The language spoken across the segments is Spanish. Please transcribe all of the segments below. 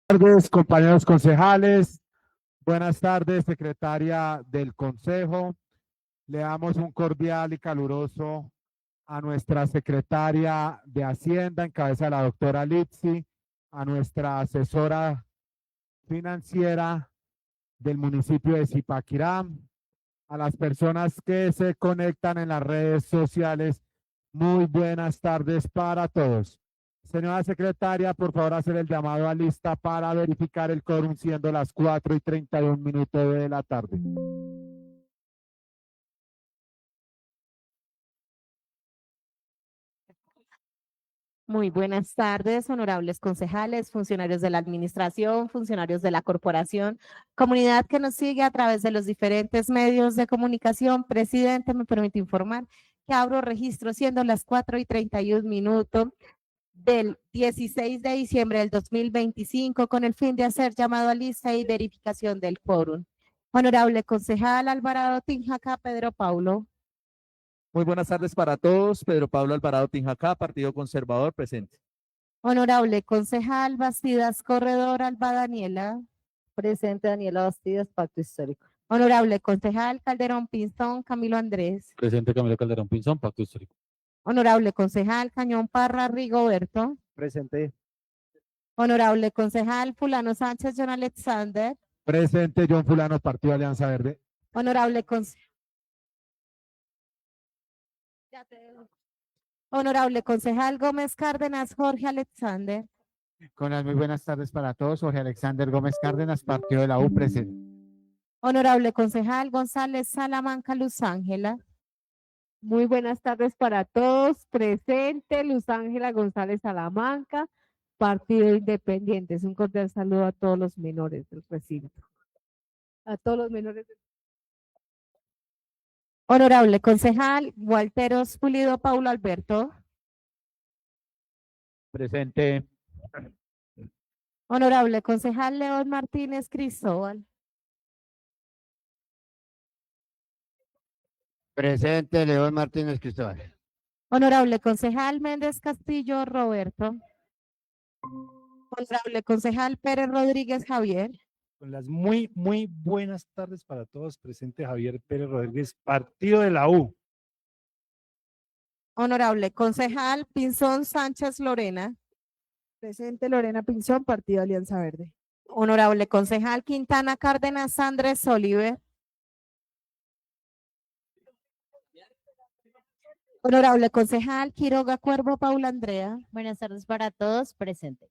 Tardes, compañeros concejales. Buenas tardes, secretaria del Consejo. Le damos un cordial y caluroso a nuestra secretaria de Hacienda, en cabeza de la doctora Litsi, a nuestra asesora financiera del municipio de Zipaquirá, a las personas que se conectan en las redes sociales. Muy buenas tardes para todos. Señora secretaria, por favor, hacer el llamado a lista para verificar el quórum, siendo las 4:31 de la tarde. Muy buenas tardes, honorables concejales, funcionarios de la administración, funcionarios de la corporación, comunidad que nos sigue a través de los diferentes medios de comunicación. Presidente, me permite informar que abro registro siendo las 4:31 del 16 de diciembre del 2025 con el fin de hacer llamado a lista y verificación del quórum. Honorable concejal Alvarado Tinjaca, Pedro Paulo. Muy buenas tardes para todos. Pedro Pablo Alvarado Tinjacá, Partido Conservador, presente. Honorable concejal Bastidas Corredor Alba Daniela. Presente Daniela Bastidas, Pacto Histórico. Honorable concejal Calderón Pinzón Camilo Andrés. Presente Camilo Calderón Pinzón, Pacto Histórico. Honorable concejal Cañón Parra Rigoberto. Presente. Honorable concejal Fulano Sánchez John Alexander. Presente John Fulano, Partido Alianza Verde. Honorable concejal Gómez Cárdenas Jorge Alexander. Con las muy buenas tardes para todos. Jorge Alexander Gómez Cárdenas, Partido de la U, presente. Honorable concejal González Salamanca Luz Ángela. Muy buenas tardes para todos. Presente Luz Ángela González Salamanca, Partido Independiente. Es un cordial saludo a todos los menores del recinto. A todos los menores del Honorable concejal Walteros Pulido Paulo Alberto. Presente. Honorable concejal León Martínez Cristóbal. Presente León Martínez Cristóbal. Honorable concejal Méndez Castillo Roberto. Honorable concejal Pérez Rodríguez Javier. Con las muy buenas tardes para todos. Presente Javier Pérez Rodríguez, Partido de la U. Honorable concejal Pinzón Sánchez Lorena. Presente Lorena Pinzón, Partido Alianza Verde. Honorable concejal Quintana Cárdenas Andrés Oliver. Honorable concejal Quiroga Cuervo Paula Andrea. Buenas tardes para todos, presente.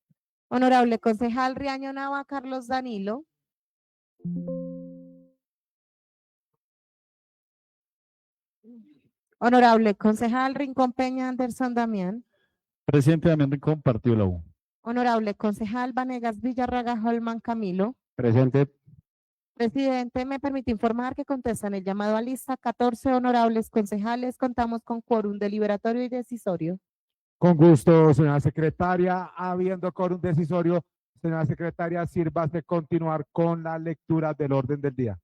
Honorable concejal Riaño Nava Carlos Danilo. Honorable concejal Rincón Peña Anderson Damián. Presidente Damián Rincón, Partido de la U. Honorable concejal Vanegas Villarraga Holman Camilo. Presente. Presidente, me permite informar que contestan el llamado a lista 14 honorables concejales. Contamos con quórum deliberatorio y decisorio. Con gusto, señora secretaria. Habiendo quórum decisorio, señora secretaria, sírvase continuar con la lectura del orden del día.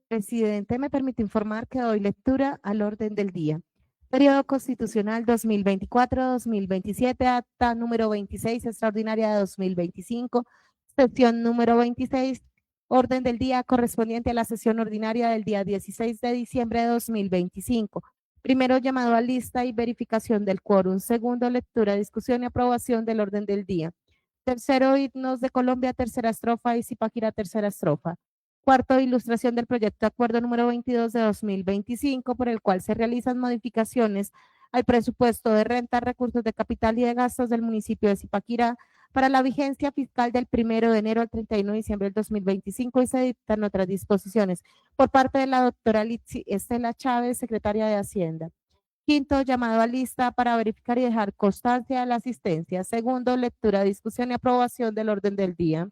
Presidente, me permite informar que doy lectura al orden del día. Periodo Constitucional 2024-2027, acta número 26, extraordinaria de 2025, sesión número 26, orden del día correspondiente a la sesión ordinaria del día 16 de diciembre de 2025. Primero, llamado a lista y verificación del quórum. Segundo, lectura, discusión y aprobación del orden del día. Tercero, himnos de Colombia, tercera estrofa, y Zipaquirá, tercera estrofa. Cuarto, ilustración del proyecto de acuerdo número 22 de 2025, por el cual se realizan modificaciones al presupuesto de renta, recursos de capital y de gastos del municipio de Zipaquirá para la vigencia fiscal del 1 de enero al 31 de diciembre del 2025 y se dictan otras disposiciones por parte de la doctora Litsi Estela Chávez, secretaria de Hacienda. Quinto, llamado a lista para verificar y dejar constancia de la asistencia. Segundo, lectura, discusión y aprobación del orden del día.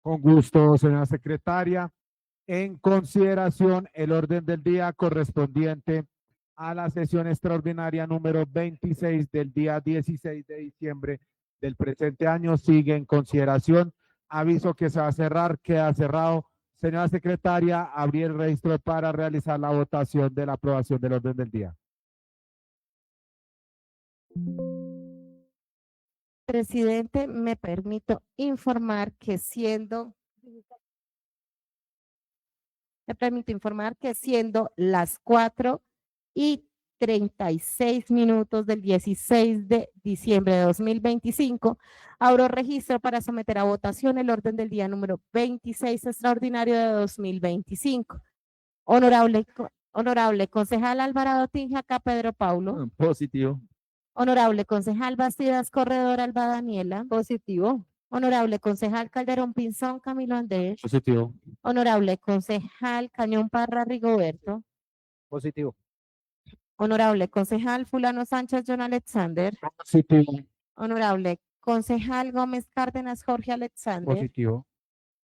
Con gusto, señora secretaria. En consideración, el orden del día correspondiente a la sesión extraordinaria número 26 del día 16 de diciembre del presente año sigue en consideración. Aviso que se va a cerrar, queda cerrado. Señora secretaria, abrí el registro para realizar la votación de la aprobación del orden del día. Presidente, me permito informar que siendo las 4:36 del 16 de diciembre de 2025, abro registro para someter a votación el orden del día número 26 extraordinario de 2025. Honorable concejal Alvarado Tinjaca Pedro Paulo. Positivo. Honorable concejal Bastidas Corredor Alba Daniela. Positivo. Honorable concejal Calderón Pinzón Camilo Andrés. Positivo. Honorable concejal Cañón Parra Rigoberto. Positivo. Honorable concejal Fulano Sánchez John Alexander. Positivo. Honorable concejal Gómez Cárdenas Jorge Alexander. Positivo.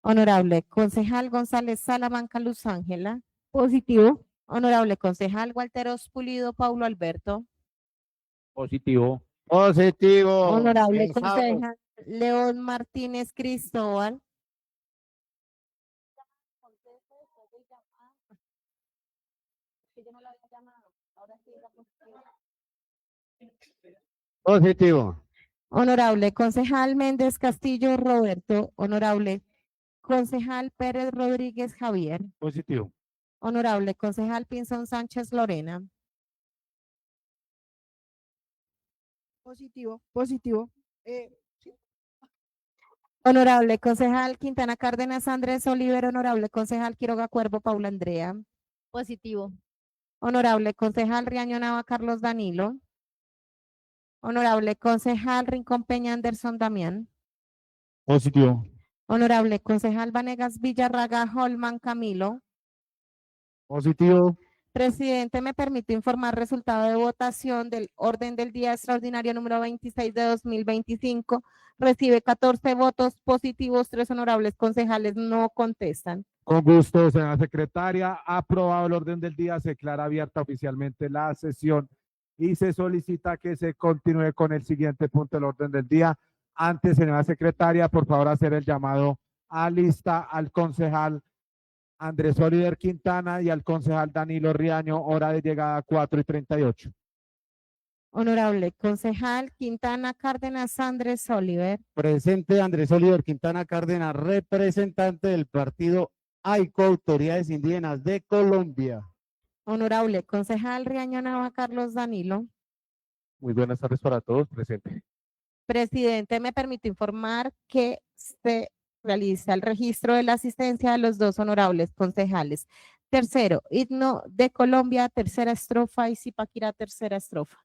Honorable concejal González Salamanca Luz Ángela. Positivo. Honorable concejal Walteros Pulido Paulo Alberto. Positivo. Positivo. Honorable concejal León Martínez Cristóbal. Positivo. Honorable concejal Méndez Castillo Roberto. Honorable concejal Pérez Rodríguez Javier. Positivo. Honorable concejal Pinzón Sánchez Lorena. Positivo, positivo. Honorable concejal Quintana Cárdenas Andrés Oliver. Honorable concejal Quiroga Cuervo Paula Andrea. Positivo. Honorable concejal Riaño Nava Carlos Danilo. Honorable concejal Rincón Peña Anderson Damián. Positivo. Honorable concejal Vanegas Villarraga Holman Camilo. Positivo. Presidente, me permite informar resultado de votación del orden del día extraordinario número 26 de 2025. Recibe 14 votos positivos, 3 honorables concejales no contestan. Con gusto, señora secretaria. Aprobado el orden del día. Se declara abierta oficialmente la sesión y se solicita que se continúe con el siguiente punto del orden del día. Antes, señora secretaria, por favor, hacer el llamado a lista al concejal Andrés Oliver Quintana y al concejal Danilo Riaño, hora de llegada 4:38. Honorable concejal Quintana Cárdenas Andrés Oliver. Presente Andrés Oliver Quintana Cárdenas, representante del partido AICO, Autoridades Indígenas de Colombia. Honorable concejal Riaño Nava Carlos Danilo. Muy buenas tardes para todos. Presente. Presidente, me permite informar que se realiza el registro de la asistencia de los 2 honorables concejales. Tercero, himno de Colombia, tercera estrofa y Zipaquirá, tercera estrofa.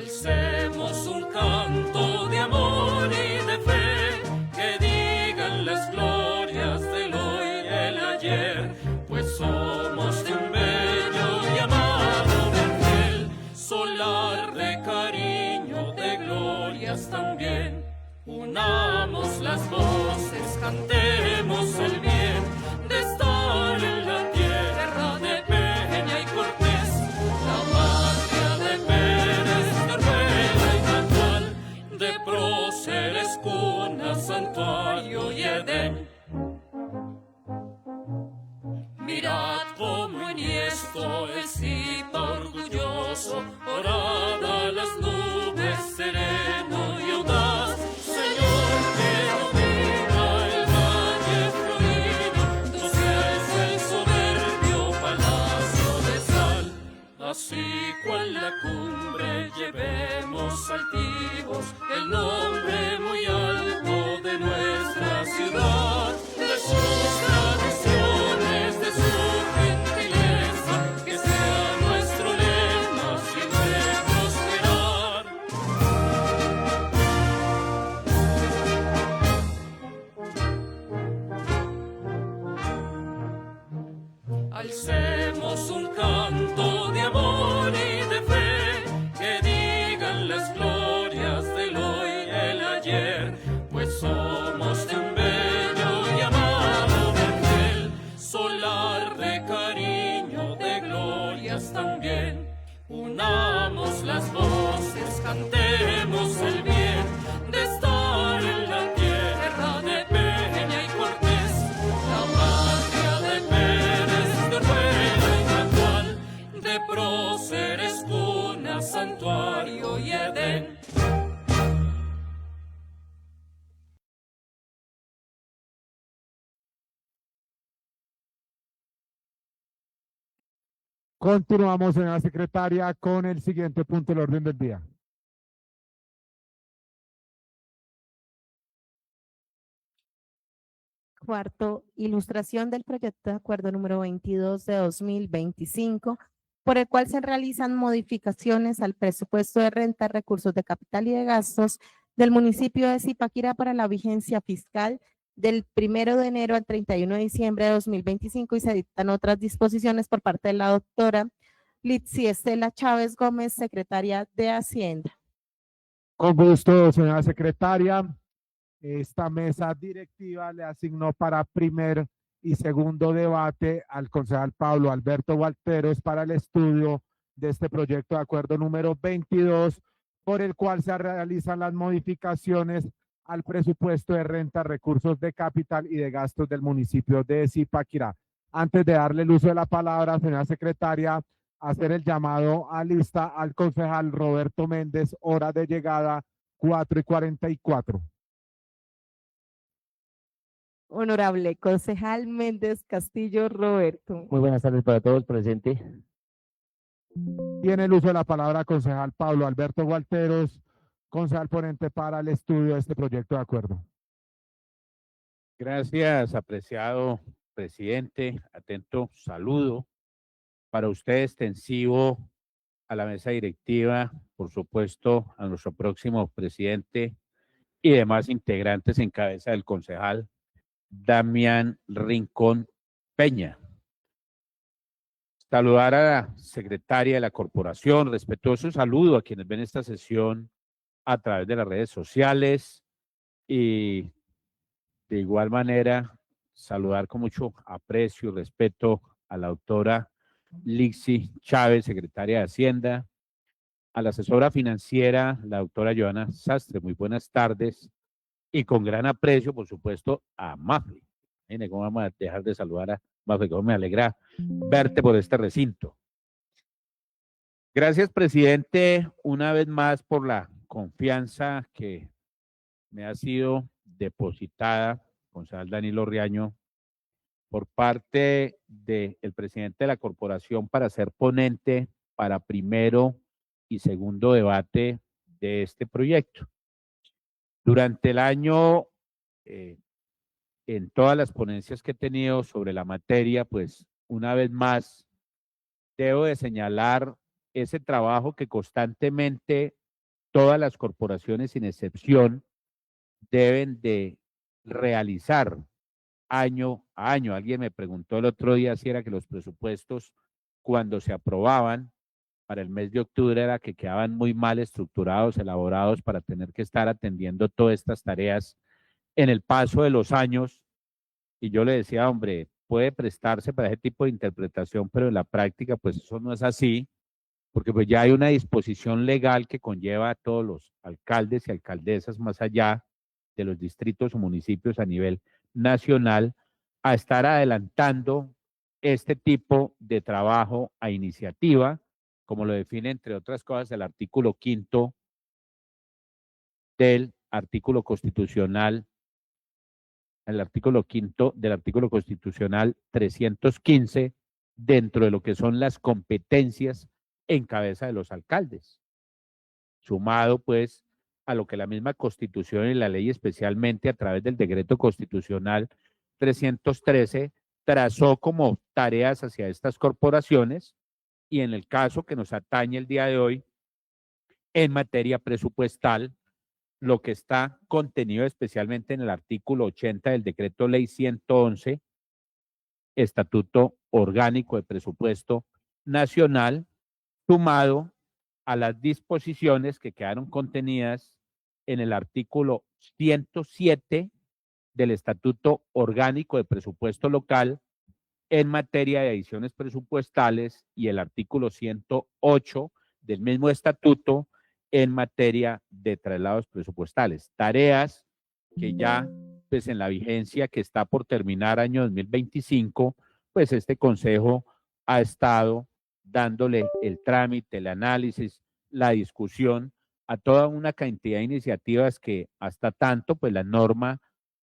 Alcemos un canto de amor y de fe, que digan las glorias del hoy y el ayer, pues somos de un bello y amado vergel, solar de cariño, de glorias también. Unamos las voces, cantemos el bien de estar en la tierra de Peña y Cortés, la patria de Pérez, de Rueda y Natal, de Próceres, cuna, santuario y Edén. Mirad cómo enhiesto el Zipa orgulloso, orada a las nubes, sereno y audaz, Señor que domina el valle florido, doceas el soberbio palacio de sal. Así cual la cumbre llevemos altivos el nombre muy alto de nuestra ciudad, de sus tradiciones, de su gentileza, que sea nuestro lema siempre prosperar. Alcemos un canto de amor y de fe, que digan las glorias del hoy y el ayer, pues somos de un bello y amado vergel, solar de cariño, de glorias también. Unamos las voces, cantemos el bien de estar en la tierra de Peña y Cortés, la patria de Pérez, de Rueda y Natal, de Próceres, cuna, santuario y Edén. Continuamos, señora secretaria, con el siguiente punto del orden del día. Cuarto, ilustración del proyecto de acuerdo número 22 de 2025, por el cual se realizan modificaciones al presupuesto de renta, recursos de capital y de gastos del municipio de Zipaquirá para la vigencia fiscal del 1 de enero al 31 de diciembre de 2025, y se dictan otras disposiciones por parte de la doctora Litsi Estela Chávez Gómez, secretaria de Hacienda. Con gusto, señora secretaria. Esta mesa directiva le asignó para primer y segundo debate al concejal Pablo Alberto Gualteros para el estudio de este proyecto de acuerdo número 22, por el cual se realizan las modificaciones al presupuesto de renta, recursos de capital y de gastos del municipio de Zipaquirá. Antes de darle el uso de la palabra, señora secretaria, hacer el llamado a lista al concejal Roberto Méndez, hora de llegada 4:44. Honorable concejal Méndez Castillo Roberto. Muy buenas tardes para todos, presente. Tiene el uso de la palabra concejal Pablo Alberto Gualteros, concejal ponente para el estudio de este proyecto de acuerdo. Gracias, apreciado presidente. Atento saludo para usted extensivo a la mesa directiva, por supuesto, a nuestro próximo presidente y demás integrantes en cabeza del concejal Damián Rincón Peña. Saludar a la secretaria de la corporación, respetuoso saludo a quienes ven esta sesión a través de las redes sociales y de igual manera saludar con mucho aprecio y respeto a la doctora Litsi Chávez, secretaria de Hacienda, a la asesora financiera, la doctora Joana Sastre. Muy buenas tardes. Y con gran aprecio, por supuesto, a Mafle. Miren, ¿cómo vamos a dejar de saludar a Mafle? Cómo me alegra verte por este recinto. Gracias, presidente, una vez más por la confianza que me ha sido depositada, concejal Danilo Riaño, por parte del presidente de la corporación para ser ponente para primero y segundo debate de este proyecto. Durante el año, en todas las ponencias que he tenido sobre la materia, pues una vez más debo de señalar ese trabajo que constantemente todas las corporaciones sin excepción deben de realizar año a año. Alguien me preguntó el otro día si era que los presupuestos cuando se aprobaban para el mes de octubre era que quedaban muy mal estructurados, elaborados para tener que estar atendiendo todas estas tareas en el paso de los años. Y yo le decía, hombre, puede prestarse para ese tipo de interpretación, pero en la práctica pues eso no es así, porque pues ya hay una disposición legal que conlleva a todos los alcaldes y alcaldesas más allá de los distritos o municipios a nivel nacional a estar adelantando este tipo de trabajo a iniciativa, como lo define entre otras cosas el artículo 5º del artículo constitucional, el artículo 5º del artículo constitucional 315, dentro de lo que son las competencias en cabeza de los alcaldes, sumado pues a lo que la misma Constitución y la ley, especialmente a través del decreto constitucional 313, trazó como tareas hacia estas corporaciones, y en el caso que nos atañe el día de hoy, en materia presupuestal, lo que está contenido especialmente en el artículo 80 del decreto ley 111, Estatuto Orgánico de Presupuesto Nacional, sumado a las disposiciones que quedaron contenidas en el artículo 107 del Estatuto Orgánico de Presupuesto Local en materia de adiciones presupuestales y el artículo 108 del mismo estatuto en materia de traslados presupuestales. Tareas que ya, pues en la vigencia que está por terminar año 2025, pues este Consejo ha estado dándole el trámite, el análisis, la discusión a toda una cantidad de iniciativas que hasta tanto pues la norma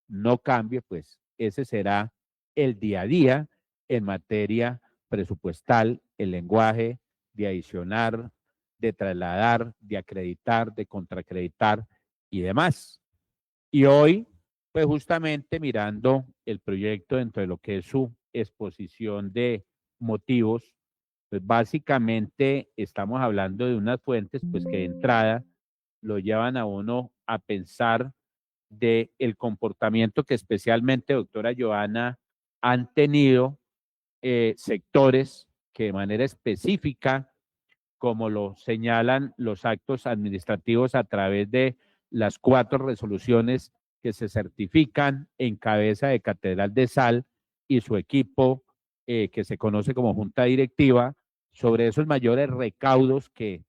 no cambie, pues ese será el día a día en materia presupuestal, el lenguaje de adicionar, de trasladar, de acreditar, de contraacreditar y demás. Y hoy, pues justamente mirando el proyecto dentro de lo que es su exposición de motivos, pues básicamente estamos hablando de unas fuentes pues que de entrada lo llevan a uno a pensar de el comportamiento que especialmente, doctora Johanna, han tenido sectores que de manera específica, como lo señalan los actos administrativos a través de las 4 resoluciones que se certifican en cabeza de Catedral de Sal y su equipo que se conoce como Junta Directiva, sobre esos mayores recaudos que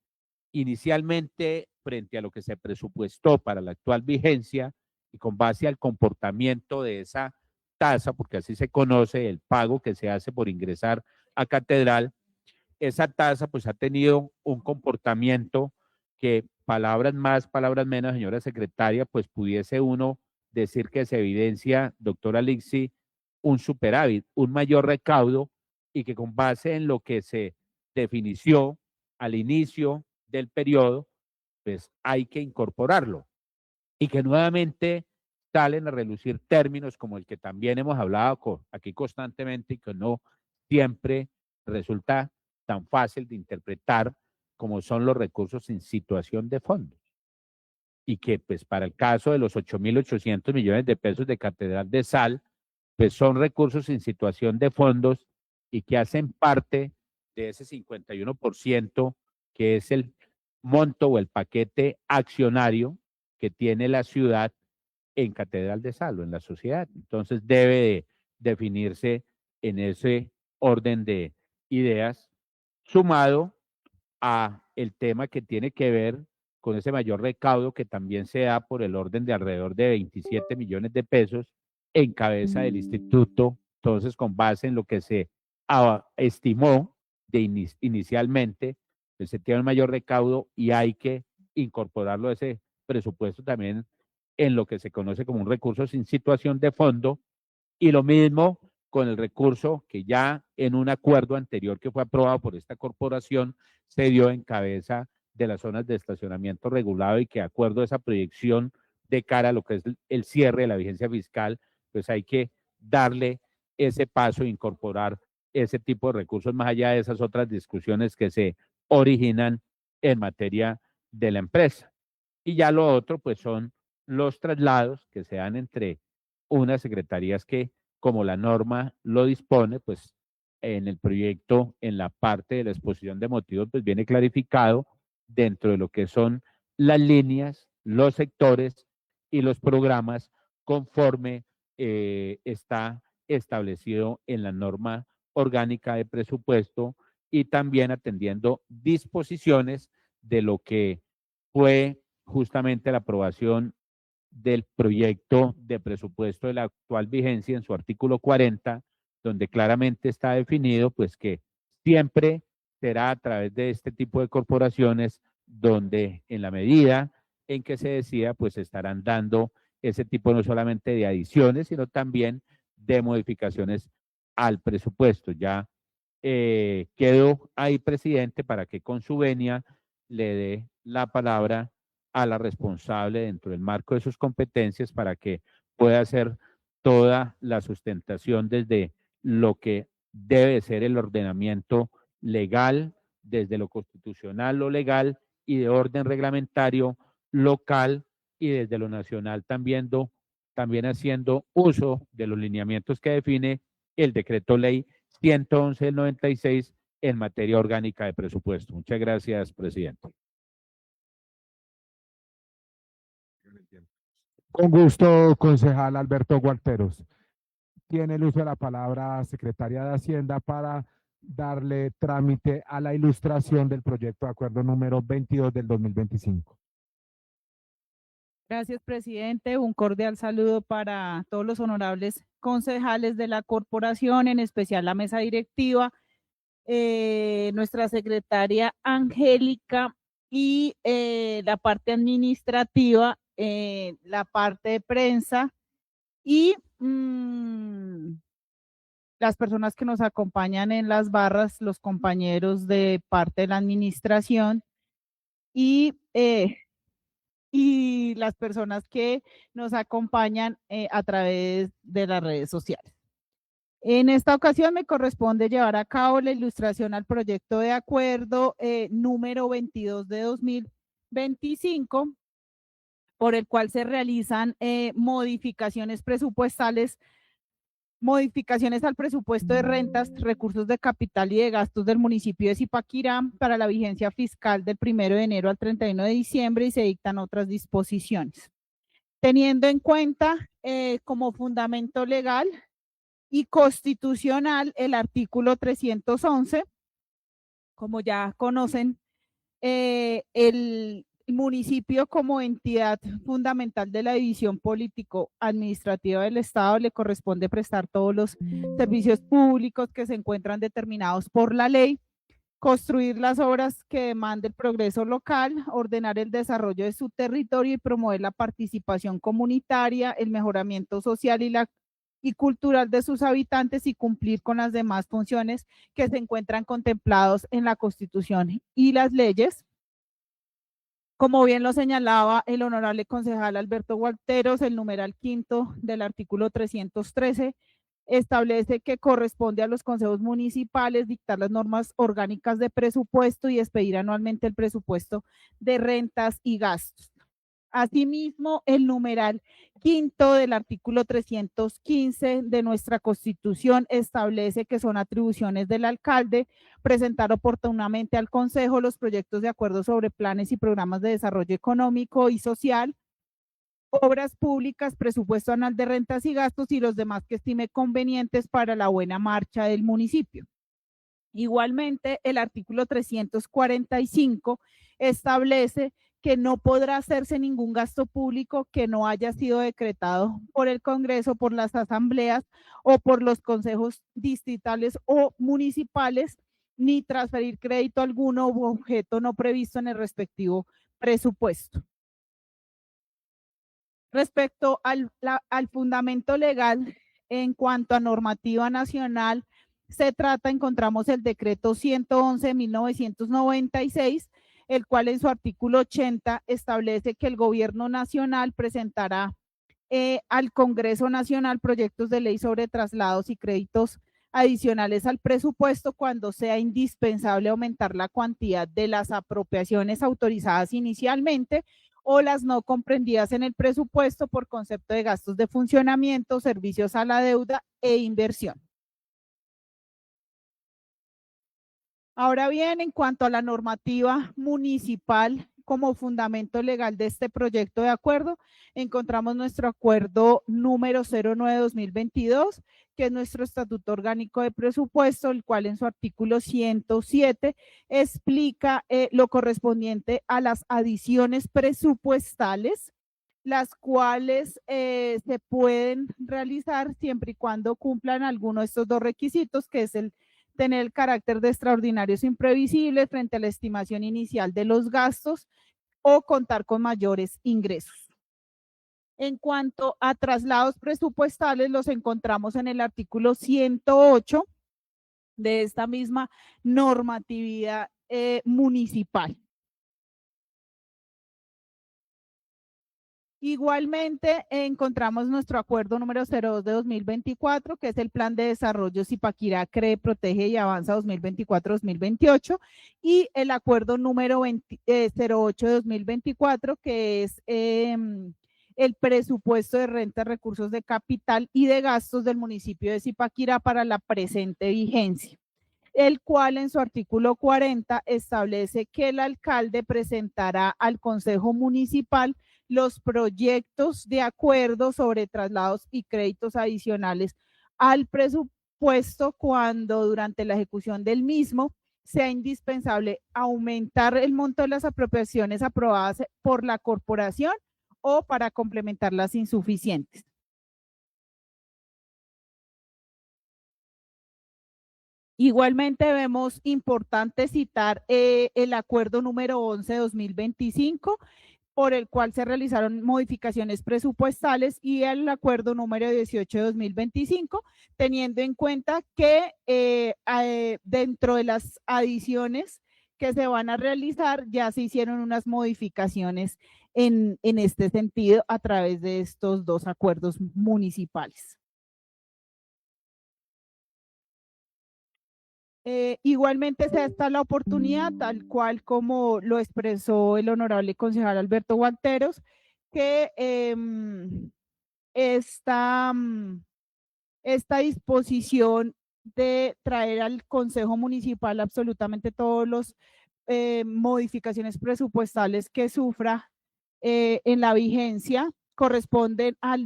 inicialmente frente a lo que se presupuestó para la actual vigencia y con base al comportamiento de esa tasa, porque así se conoce el pago que se hace por ingresar a Catedral, esa tasa pues ha tenido un comportamiento que palabras más, palabras menos, señora secretaria, pues pudiese uno decir que se evidencia, doctora Lixi, un superávit, un mayor recaudo y que con base en lo que se definió al inicio del periodo, pues hay que incorporarlo y que nuevamente salen a relucir términos como el que también hemos hablado aquí constantemente y que no siempre resulta tan fácil de interpretar como son los recursos en situación de fondos. Y que pues para el caso de los 8.800 millones de pesos de Catedral de Sal, pues son recursos en situación de fondos y que hacen parte de ese 51% que es el monto o el paquete accionario que tiene la ciudad en Catedral de Sal o en la sociedad. Entonces debe de definirse en ese orden de ideas, sumado a el tema que tiene que ver con ese mayor recaudo que también se da por el orden de alrededor de 27 millones de pesos en cabeza del instituto. Entonces, con base en lo que se estimó inicialmente, pues se tiene un mayor recaudo y hay que incorporarlo a ese presupuesto también en lo que se conoce como un recurso sin situación de fondo, y lo mismo con el recurso que ya en un acuerdo anterior que fue aprobado por esta corporación se dio en cabeza de las zonas de estacionamiento regulado y que de acuerdo a esa proyección de cara a lo que es el cierre de la vigencia fiscal, pues hay que darle ese paso e incorporar ese tipo de recursos más allá de esas otras discusiones que se originan en materia de la empresa. Y ya lo otro, pues son los traslados que se dan entre unas secretarías que, como la norma lo dispone, pues en el proyecto, en la parte de la exposición de motivos, pues viene clarificado dentro de lo que son las líneas, los sectores y los programas conforme está establecido en la norma orgánica de presupuesto y también atendiendo disposiciones de lo que fue justamente la aprobación del proyecto de presupuesto de la actual vigencia en su artículo 40, donde claramente está definido pues que siempre será a través de este tipo de corporaciones donde en la medida en que se decida pues estarán dando ese tipo no solamente de adiciones, sino también de modificaciones al presupuesto. Ya quedo ahí, presidente, para que con su venia le dé la palabra a la responsable dentro del marco de sus competencias para que pueda hacer toda la sustentación desde lo que debe ser el ordenamiento legal, desde lo constitucional, lo legal y de orden reglamentario local y desde lo nacional también haciendo uso de los lineamientos que define el decreto ley 111 del 96 en materia orgánica de presupuesto. Muchas gracias, presidente. Con gusto, concejal Alberto Gualteros. Tiene el uso de la palabra secretaria de Hacienda para darle trámite a la ilustración del proyecto de acuerdo número 22 del 2025. Gracias, presidente. Un cordial saludo para todos los honorables concejales de la corporación, en especial la mesa directiva, nuestra secretaria Angélica y la parte administrativa, la parte de prensa y las personas que nos acompañan en las barras, los compañeros de parte de la administración y las personas que nos acompañan a través de las redes sociales. En esta ocasión me corresponde llevar a cabo la ilustración al proyecto de acuerdo número 22 de 2025, por el cual se realizan modificaciones presupuestales, modificaciones al presupuesto de rentas, recursos de capital y de gastos del municipio de Zipaquirá para la vigencia fiscal del 1 de enero al 31 de diciembre y se dictan otras disposiciones. Teniendo en cuenta como fundamento legal y constitucional el artículo 311, como ya conocen, el municipio como entidad fundamental de la división político-administrativa del Estado le corresponde prestar todos los servicios públicos que se encuentran determinados por la ley, construir las obras que demande el progreso local, ordenar el desarrollo de su territorio y promover la participación comunitaria, el mejoramiento social y cultural de sus habitantes y cumplir con las demás funciones que se encuentran contemplados en la Constitución y las leyes. Como bien lo señalaba el honorable concejal Alberto Gualteros, el numeral 5 del artículo 313 establece que corresponde a los consejos municipales dictar las normas orgánicas de presupuesto y expedir anualmente el presupuesto de rentas y gastos. Asimismo, el numeral 5 del artículo 315 de nuestra Constitución establece que son atribuciones del alcalde presentar oportunamente al Consejo los proyectos de acuerdo sobre planes y programas de desarrollo económico y social, obras públicas, presupuesto anual de rentas y gastos y los demás que estime convenientes para la buena marcha del municipio. Igualmente, el artículo 345 establece que no podrá hacerse ningún gasto público que no haya sido decretado por el Congreso, por las asambleas o por los consejos distritales o municipales, ni transferir crédito alguno u objeto no previsto en el respectivo presupuesto. Respecto al fundamento legal, en cuanto a normativa nacional, encontramos el decreto 111 de 1996, el cual en su artículo 80 establece que el gobierno nacional presentará al Congreso Nacional proyectos de ley sobre traslados y créditos adicionales al presupuesto cuando sea indispensable aumentar la cantidad de las apropiaciones autorizadas inicialmente o las no comprendidas en el presupuesto por concepto de gastos de funcionamiento, servicios a la deuda e inversión. Ahora bien, en cuanto a la normativa municipal como fundamento legal de este proyecto de acuerdo, encontramos nuestro acuerdo número 09-2022, que es nuestro Estatuto Orgánico de Presupuesto, el cual en su artículo 107 explica lo correspondiente a las adiciones presupuestales, las cuales se pueden realizar siempre y cuando cumplan alguno de estos dos requisitos, que es el tener el carácter de extraordinarios imprevisibles frente a la estimación inicial de los gastos o contar con mayores ingresos. En cuanto a traslados presupuestales, los encontramos en el artículo 108 de esta misma normatividad municipal. Igualmente, encontramos nuestro acuerdo número 02 de 2024, que es el Plan de Desarrollo Zipaquirá Cree, Protege y Avanza 2024-2028, y el acuerdo número 08 de 2024, que es el presupuesto de renta, recursos de capital y de gastos del municipio de Zipaquirá para la presente vigencia, el cual en su artículo 40 establece que el alcalde presentará al Consejo Municipal los proyectos de acuerdo sobre traslados y créditos adicionales al presupuesto cuando durante la ejecución del mismo sea indispensable aumentar el monto de las apropiaciones aprobadas por la corporación o para complementar las insuficientes. Igualmente vemos importante citar el acuerdo número 11 de 2025, por el cual se realizaron modificaciones presupuestales, y el acuerdo número 18 de 2025, teniendo en cuenta que dentro de las adiciones que se van a realizar ya se hicieron unas modificaciones en este sentido a través de estos dos acuerdos municipales. Igualmente se da la oportunidad, tal cual como lo expresó el honorable concejal Alberto Guanteros, que esta disposición de traer al Consejo Municipal absolutamente todos los modificaciones presupuestales que sufra en la vigencia corresponden a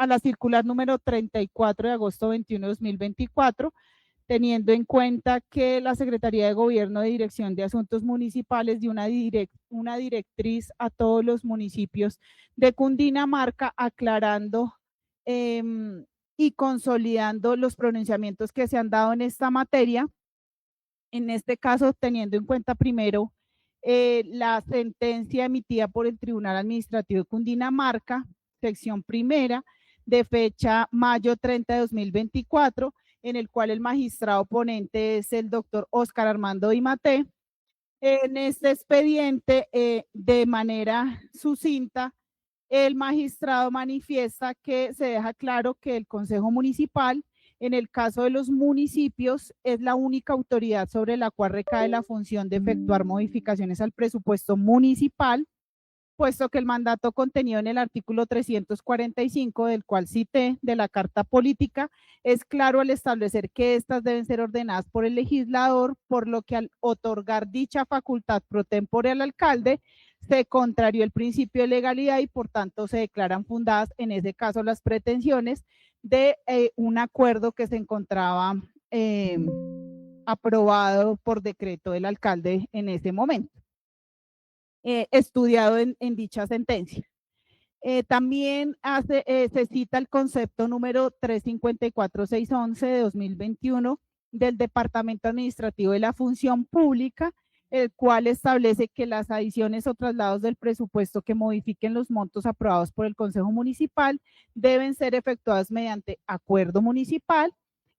la circular número 34 de agosto 21 de 2024, teniendo en cuenta que la Secretaría de Gobierno de Dirección de Asuntos Municipales dio una directriz a todos los municipios de Cundinamarca, aclarando y consolidando los pronunciamientos que se han dado en esta materia. En este caso, teniendo en cuenta primero la sentencia emitida por el Tribunal Administrativo de Cundinamarca, sección primera, de fecha mayo 30 de 2024, en el cual el magistrado ponente es el doctor Óscar Armando Imate. En este expediente, de manera sucinta, el magistrado manifiesta que se deja claro que el Consejo Municipal, en el caso de los municipios, es la única autoridad sobre la cual recae la función de efectuar modificaciones al presupuesto municipal, puesto que el mandato contenido en el artículo 345, del cual cité, de la Carta Política, es claro al establecer que estas deben ser ordenadas por el legislador, por lo que al otorgar dicha facultad pro tempore al alcalde, se contrarió el principio de legalidad y por tanto se declaran fundadas, en ese caso, las pretensiones de un acuerdo que se encontraba aprobado por decreto del alcalde en ese momento. Estudiado en dicha sentencia. También se cita el concepto número 354-611 de 2021 del Departamento Administrativo de la Función Pública, el cual establece que las adiciones o traslados del presupuesto que modifiquen los montos aprobados por el Consejo Municipal deben ser efectuadas mediante acuerdo municipal,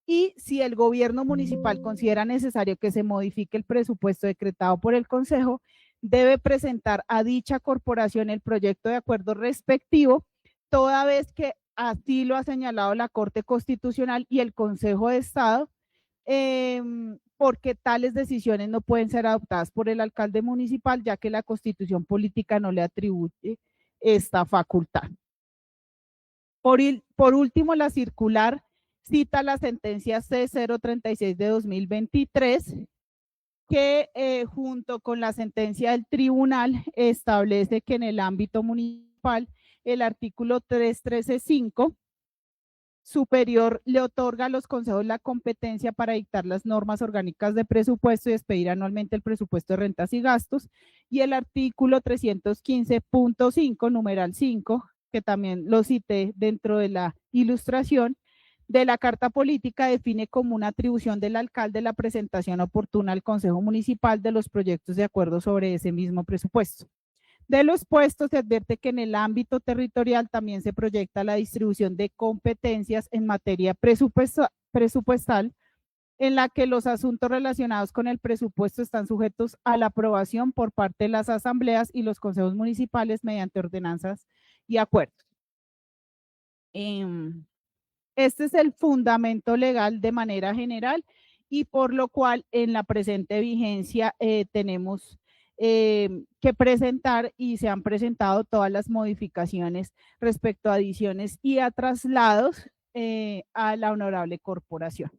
y si el gobierno municipal considera necesario que se modifique el presupuesto decretado por el Consejo, debe presentar a dicha corporación el proyecto de acuerdo respectivo, toda vez que así lo ha señalado la Corte Constitucional y el Consejo de Estado, porque tales decisiones no pueden ser adoptadas por el alcalde municipal, ya que la Constitución política no le atribuye esta facultad. Por último, la circular cita la sentencia C036 de 2023, que junto con la sentencia del tribunal establece que en el ámbito municipal el artículo 313.5 superior le otorga a los consejos la competencia para dictar las normas orgánicas de presupuesto y expedir anualmente el presupuesto de rentas y gastos, y el artículo 315.5, numeral 5, que también lo cité dentro de la ilustración, de la Carta Política define como una atribución del alcalde la presentación oportuna al Consejo Municipal de los proyectos de acuerdo sobre ese mismo presupuesto. De lo expuesto, se advierte que en el ámbito territorial también se proyecta la distribución de competencias en materia presupuestal, en la que los asuntos relacionados con el presupuesto están sujetos a la aprobación por parte de las asambleas y los consejos municipales mediante ordenanzas y acuerdos. Este es el fundamento legal de manera general y por lo cual en la presente vigencia tenemos que presentar y se han presentado todas las modificaciones respecto a adiciones y a traslados a la honorable corporación.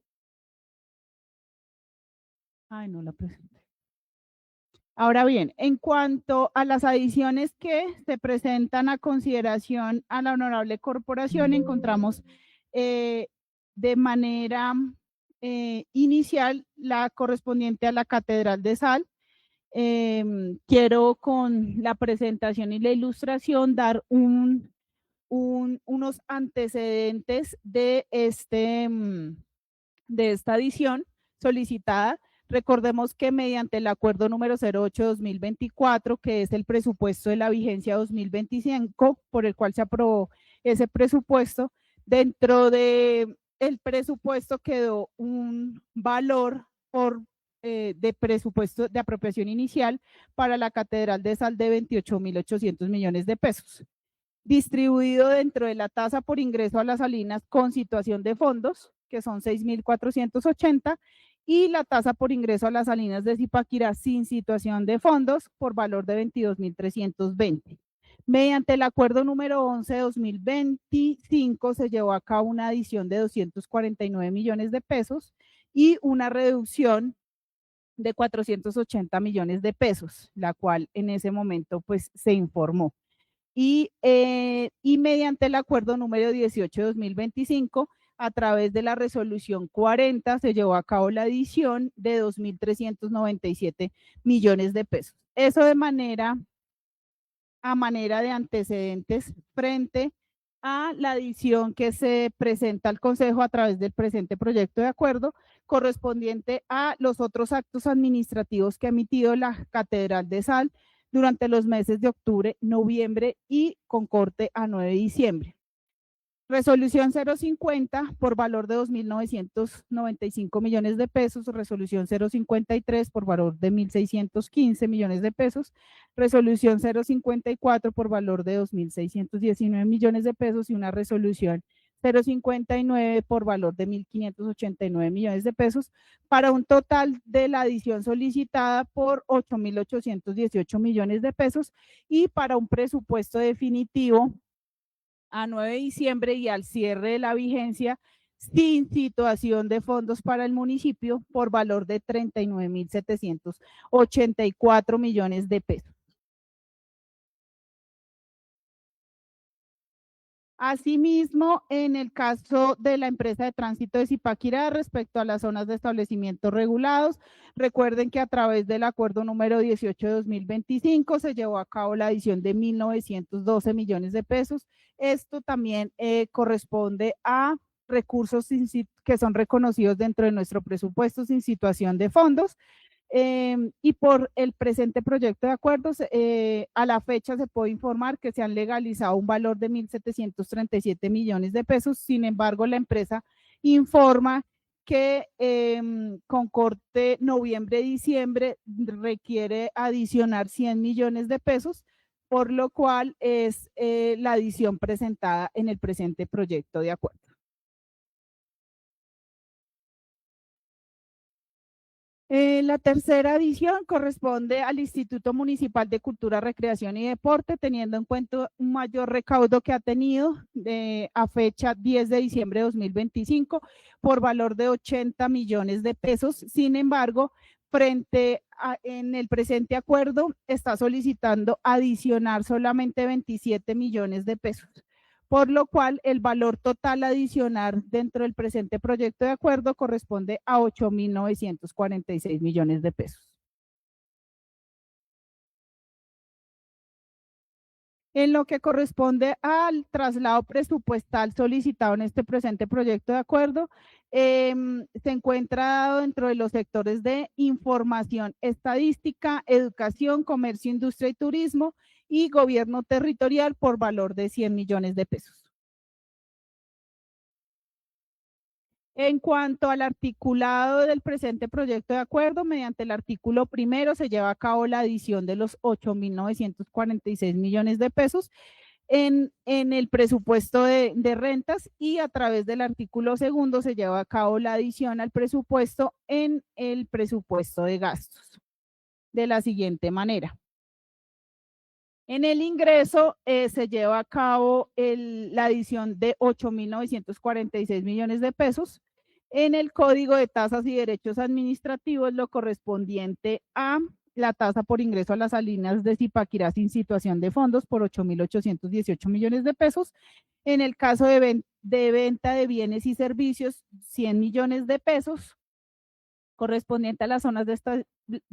Ay, no la presenté. Ahora bien, en cuanto a las adiciones que se presentan a consideración a la honorable corporación, encontramos de manera inicial la correspondiente a la Catedral de Sal. Quiero con la presentación y la ilustración dar unos antecedentes de esta adición solicitada. Recordemos que mediante el acuerdo número 08-2024, que es el presupuesto de la vigencia 2025, por el cual se aprobó ese presupuesto, dentro de el presupuesto quedó un valor de presupuesto de apropiación inicial para la Catedral de Sal de 28.800 millones de pesos, distribuido dentro de la tasa por ingreso a las salinas con situación de fondos, que son 6.480, y la tasa por ingreso a las salinas de Zipaquirá sin situación de fondos por valor de 22.320. Mediante el acuerdo número 11 de 2025 se llevó a cabo una adición de 249 millones de pesos y una reducción de 480 millones de pesos, la cual en ese momento pues se informó. Y mediante el acuerdo número 18 de 2025, a través de la resolución 40, se llevó a cabo la adición de 2.397 millones de pesos. Eso a manera de antecedentes frente a la adición que se presenta al Consejo a través del presente proyecto de acuerdo, correspondiente a los otros actos administrativos que ha emitido la Catedral de Sal durante los meses de octubre, noviembre y con corte a 9 de diciembre. Resolución 050 por valor de 2.995 millones de pesos, resolución 053 por valor de 1.615 millones de pesos, resolución 054 por valor de 2.619 millones de pesos y una resolución 059 por valor de 1.589 millones de pesos, para un total de la adición solicitada por 8.818 millones de pesos y para un presupuesto definitivo a 9 de diciembre y al cierre de la vigencia sin situación de fondos para el municipio por valor de 39.784 millones de pesos. Asimismo, en el caso de la empresa de tránsito de Zipaquirá, respecto a las zonas de establecimientos regulados, recuerden que a través del acuerdo número 18 de 2025 se llevó a cabo la adición de 1.912 millones de pesos. Esto también corresponde a recursos que son reconocidos dentro de nuestro presupuesto sin situación de fondos. Y por el presente proyecto de acuerdos, a la fecha se puede informar que se han legalizado un valor de 1.737 millones de pesos. Sin embargo, la empresa informa que con corte noviembre-diciembre requiere adicionar 100 millones de pesos, por lo cual es la adición presentada en el presente proyecto de acuerdo. La tercera edición corresponde al Instituto Municipal de Cultura, Recreación y Deporte, teniendo en cuenta un mayor recaudo que ha tenido a fecha 10 de diciembre de 2025 por valor de 80 millones de pesos. Sin embargo, en el presente acuerdo está solicitando adicionar solamente 27 millones de pesos, por lo cual el valor total adicional dentro del presente proyecto de acuerdo corresponde a 8.946 millones de pesos. En lo que corresponde al traslado presupuestal solicitado en este presente proyecto de acuerdo, se encuentra dentro de los sectores de información estadística, educación, comercio, industria y turismo y gobierno territorial por valor de 100 millones de pesos. En cuanto al articulado del presente proyecto de acuerdo, mediante el artículo primero se lleva a cabo la adición de los 8.946 millones de pesos en el presupuesto de rentas, y a través del artículo segundo se lleva a cabo la adición al presupuesto en el presupuesto de gastos de la siguiente manera. En el ingreso se lleva a cabo la adición de 8.946 millones de pesos. En el Código de Tasas y Derechos Administrativos, lo correspondiente a la tasa por ingreso a las salinas de Zipaquirá sin situación de fondos por 8.818 millones de pesos. En el caso de venta de bienes y servicios, 100 millones de pesos, correspondiente a las zonas de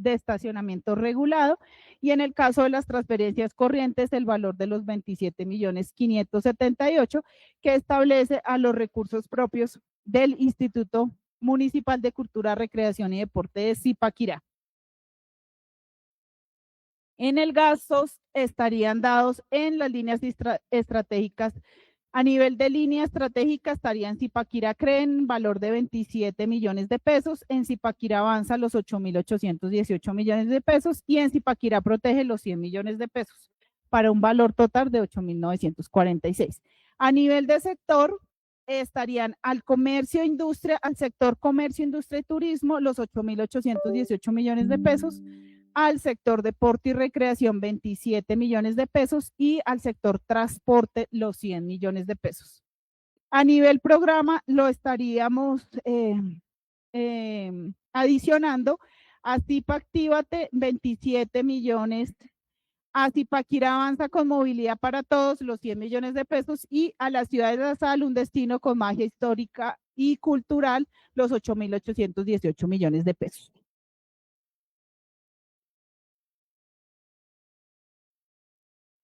estacionamiento regulado, y en el caso de las transferencias corrientes, el valor de los 27.578.000 que establece a los recursos propios del Instituto Municipal de Cultura, Recreación y Deporte de Zipaquirá. En el gastos estarían dados en las líneas estratégicas. A nivel de línea estratégica estaría en Zipaquirá CREN valor de 27 millones de pesos, en Zipaquirá Avanza los 8.818 millones de pesos y en Zipaquirá Protege los 100 millones de pesos, para un valor total de 8.946. A nivel de sector estarían al comercio e industria, al sector comercio, industria y turismo los 8.818 millones de pesos, al sector deporte y recreación 27 millones de pesos y al sector transporte los 100 millones de pesos. A nivel programa lo estaríamos adicionando a Zipactívate 27 millones, a Zipaquirá Avanza con movilidad para todos los 100 millones de pesos y a la ciudad de La Sal un destino con magia histórica y cultural los 8.818 millones de pesos.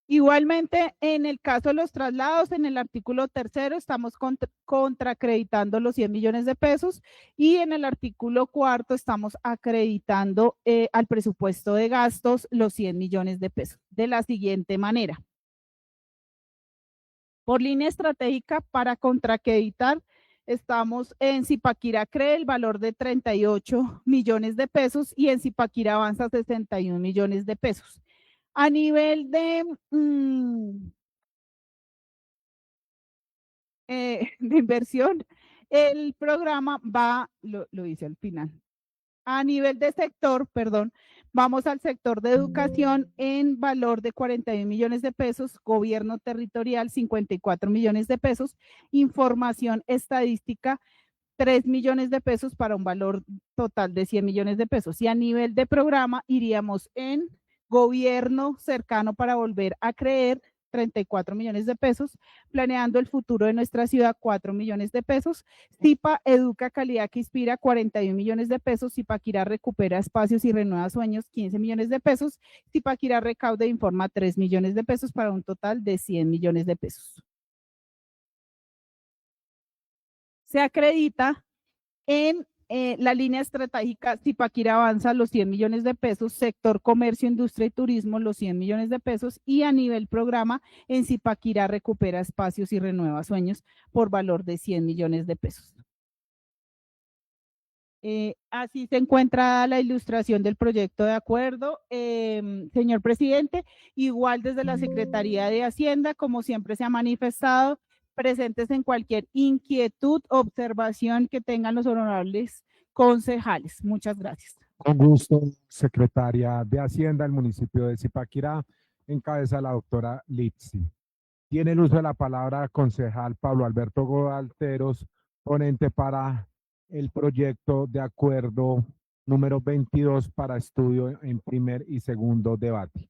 Igualmente, en el caso de los traslados, en el artículo tercero estamos contraacreditando los 100 millones de pesos y en el artículo cuarto estamos acreditando al presupuesto de gastos los 100 millones de pesos de la siguiente manera. Por línea estratégica para contraacreditar estamos en Zipaquirá CRE el valor de 38 millones de pesos y en Zipaquirá Avanza 61 millones de pesos. A nivel de inversión, el programa va, lo hice al final. A nivel de sector, perdón, vamos al sector de educación en valor de 41 millones de pesos, gobierno territorial 54 millones de pesos, información estadística 3 millones de pesos para un valor total de 100 millones de pesos. Y a nivel de programa iríamos en gobierno cercano para volver a creer 34 millones de pesos, planeando el futuro de nuestra ciudad 4 millones de pesos, Zipa Educa Calidad que Inspira 41 millones de pesos, Zipaquirá Recupera Espacios y Renueva Sueños 15 millones de pesos, Zipaquirá Recauda e Informa 3 millones de pesos para un total de 100 millones de pesos. Se acredita en la línea estratégica Zipaquirá Avanza los 100 millones de pesos, sector comercio, industria y turismo los 100 millones de pesos y a nivel programa en Zipaquirá Recupera Espacios y Renueva Sueños por valor de 100 millones de pesos. Así se encuentra la ilustración del proyecto de acuerdo. Señor presidente, igual desde la Secretaría de Hacienda, como siempre se ha manifestado, presentes en cualquier inquietud, observación que tengan los honorables concejales. Muchas gracias. Con gusto, secretaria de Hacienda del municipio de Zipaquirá, encabeza la doctora Lipsi. Tiene el uso de la palabra concejal Pablo Alberto Gualteros, ponente para el proyecto de acuerdo número 22 para estudio en primer y segundo debate.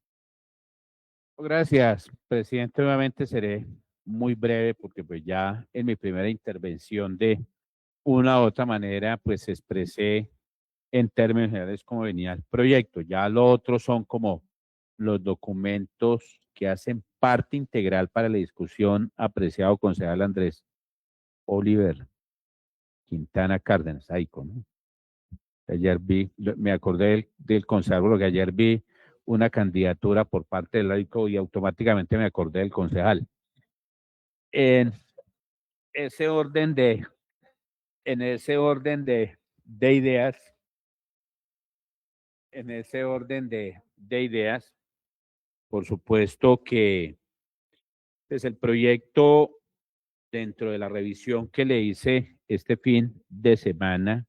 Gracias, presidente. Nuevamente seré muy breve porque pues ya en mi primera intervención de una u otra manera pues expresé en términos generales cómo venía el proyecto. Ya lo otro son como los documentos que hacen parte integral para la discusión, apreciado concejal Andrés Oliver Quintana Cárdenas, AICO, ¿no? Ayer me acordé del concejal, porque ayer vi una candidatura por parte del AICO y automáticamente me acordé del concejal. En ese orden de, ideas, por supuesto que pues el proyecto, dentro de la revisión que le hice este fin de semana,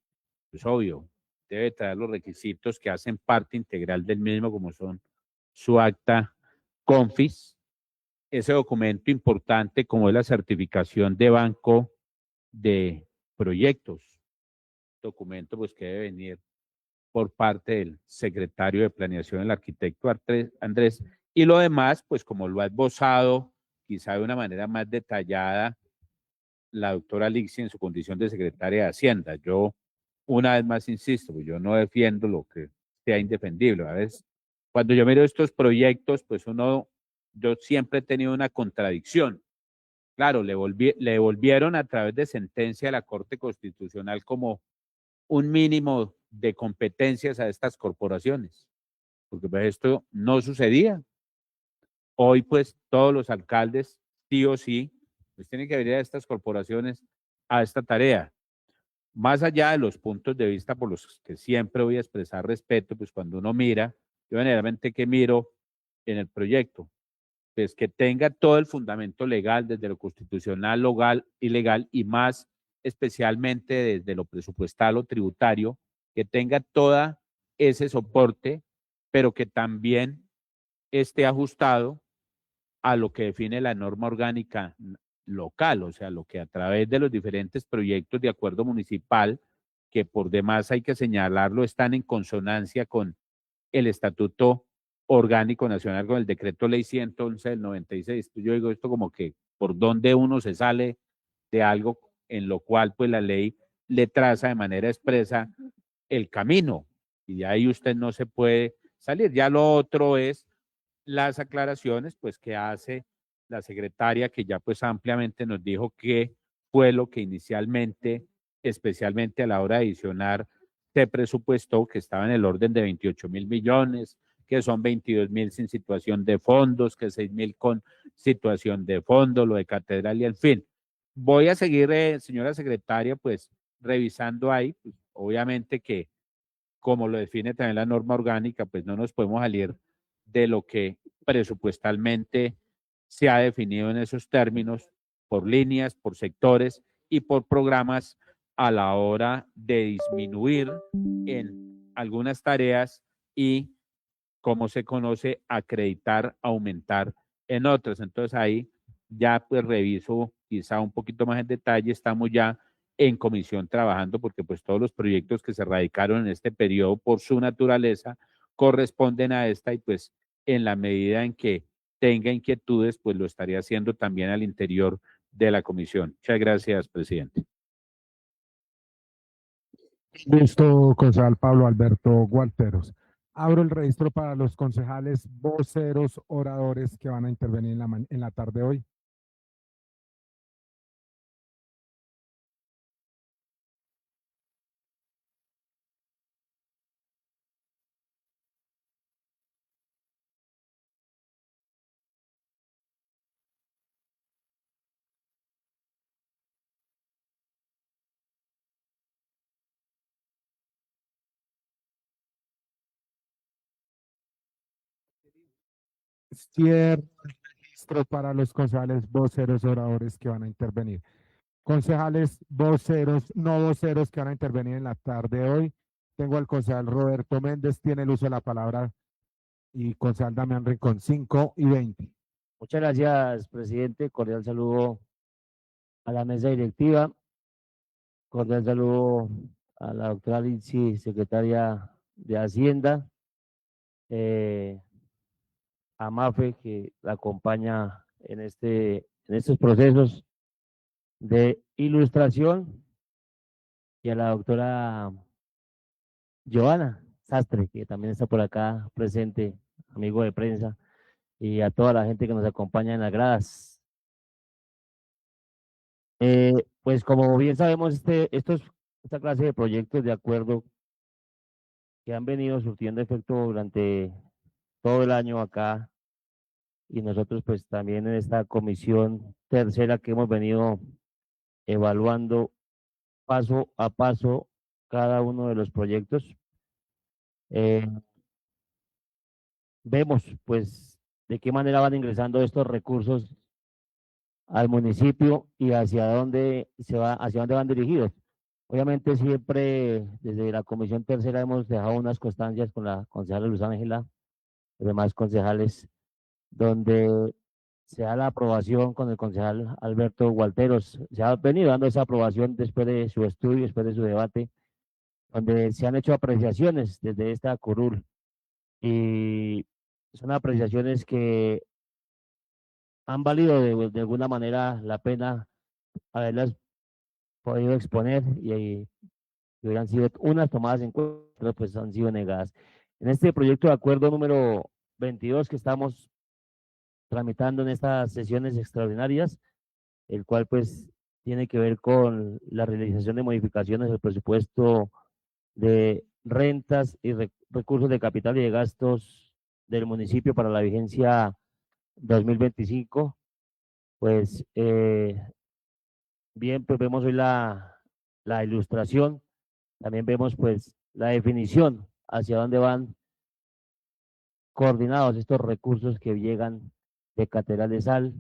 pues obvio, debe traer los requisitos que hacen parte integral del mismo, como son su acta CONFIS, ese documento importante como es la certificación de banco de proyectos, documento pues que debe venir por parte del secretario de Planeación, el arquitecto Andrés, y lo demás, pues como lo ha esbozado, quizá de una manera más detallada, la doctora Lixi en su condición de secretaria de Hacienda. Yo, una vez más, insisto, pues yo no defiendo lo que sea indefendible. A veces, cuando yo miro estos proyectos, pues yo siempre he tenido una contradicción. Claro, le devolvieron a través de sentencia de la Corte Constitucional como un mínimo de competencias a estas corporaciones, porque pues esto no sucedía. Hoy pues todos los alcaldes, sí o sí, pues tienen que venir a estas corporaciones a esta tarea. Más allá de los puntos de vista por los que siempre voy a expresar respeto, pues cuando uno mira, yo generalmente que miro en el proyecto, pues que tenga todo el fundamento legal, desde lo constitucional, legal y legal, y más especialmente desde lo presupuestal o tributario, que tenga todo ese soporte, pero que también esté ajustado a lo que define la norma orgánica local, o sea, lo que a través de los diferentes proyectos de acuerdo municipal, que por demás hay que señalarlo, están en consonancia con el Estatuto Orgánico Nacional, con el Decreto Ley 111 del 96. Yo digo esto como que por dónde uno se sale de algo en lo cual pues la ley le traza de manera expresa el camino y de ahí usted no se puede salir. Ya lo otro es las aclaraciones pues que hace la secretaria, que ya pues ampliamente nos dijo qué fue lo que inicialmente, especialmente a la hora de adicionar, se presupuestó, que estaba en el orden de 28.000 millones, que son 22.000 sin situación de fondos, que 6.000 con situación de fondo, lo de catedral y en fin. Voy a seguir, señora secretaria, pues revisando ahí, pues, obviamente que como lo define también la norma orgánica, pues no nos podemos salir de lo que presupuestalmente se ha definido en esos términos, por líneas, por sectores y por programas a la hora de disminuir en algunas tareas y, como se conoce, acreditar, aumentar en otras. Entonces ahí ya pues reviso quizá un poquito más en detalle, estamos ya en comisión trabajando porque pues todos los proyectos que se radicaron en este periodo por su naturaleza corresponden a esta y pues en la medida en que tenga inquietudes pues lo estaría haciendo también al interior de la comisión. Muchas gracias, presidente. Gusto, concejal Pablo Alberto Gualteros. Abro el registro para los concejales voceros, oradores que van a intervenir en la tarde de hoy. Cierro el registro para los concejales voceros, oradores que van a intervenir. Concejales voceros, no voceros que van a intervenir en la tarde de hoy. Tengo al concejal Roberto Méndez, tiene el uso de la palabra, y concejal Damián Rincón, 5 y 20. Muchas gracias, presidente. Cordial saludo a la mesa directiva. Cordial saludo a la doctora Litsi, secretaria de Hacienda. A Mafe, que la acompaña en estos procesos de ilustración, y a la doctora Joana Sastre, que también está por acá presente, amigo de prensa, y a toda la gente que nos acompaña en las gradas. Pues como bien sabemos, esta clase de proyectos de acuerdo que han venido surtiendo efecto durante todo el año acá, y nosotros pues también en esta comisión tercera que hemos venido evaluando paso a paso cada uno de los proyectos. Vemos pues de qué manera van ingresando estos recursos al municipio y hacia dónde van dirigidos. Obviamente siempre desde la comisión tercera hemos dejado unas constancias con la concejala Luz Ángela, los demás concejales, donde se da la aprobación con el concejal Alberto Gualteros. Se ha venido dando esa aprobación después de su estudio, después de su debate, donde se han hecho apreciaciones desde esta curul, y son apreciaciones que han valido de alguna manera la pena haberlas podido exponer, y hubieran sido unas tomadas en cuenta, otras pues han sido negadas. En este proyecto de acuerdo número 22 que estamos tramitando en estas sesiones extraordinarias, el cual pues tiene que ver con la realización de modificaciones del presupuesto de rentas y recursos de capital y de gastos del municipio para la vigencia 2025. Pues bien, pues vemos hoy la ilustración, también vemos pues la definición hacia dónde van coordinados estos recursos que llegan de Catedral de Sal,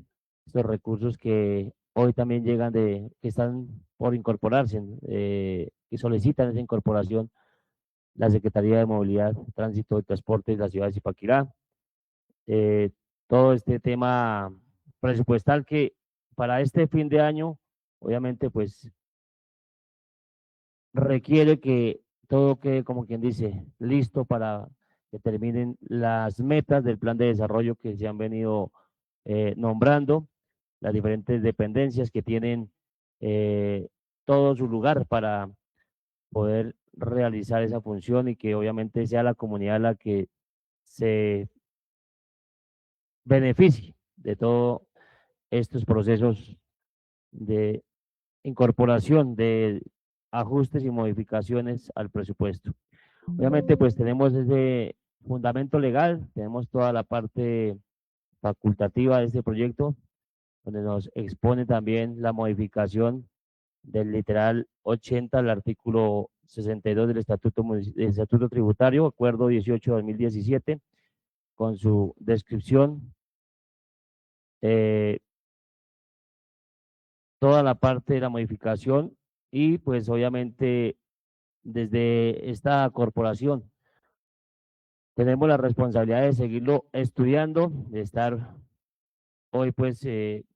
estos recursos que hoy también llegan que están por incorporarse, que solicitan esa incorporación la Secretaría de Movilidad, Tránsito y Transporte de la ciudad de Zipaquirá. Todo este tema presupuestal que para este fin de año, obviamente, pues requiere que todo quede, como quien dice, listo para que terminen las metas del plan de desarrollo que se han venido nombrando, las diferentes dependencias que tienen todo su lugar para poder realizar esa función, y que obviamente sea la comunidad la que se beneficie de todos estos procesos de incorporación de ajustes y modificaciones al presupuesto. Obviamente pues tenemos ese fundamento legal, tenemos toda la parte facultativa de este proyecto, donde nos expone también la modificación del literal 80 al artículo 62 del Estatuto Tributario, acuerdo 18/2017, con su descripción, toda la parte de la modificación, y pues obviamente desde esta corporación tenemos la responsabilidad de seguirlo estudiando, de estar hoy pues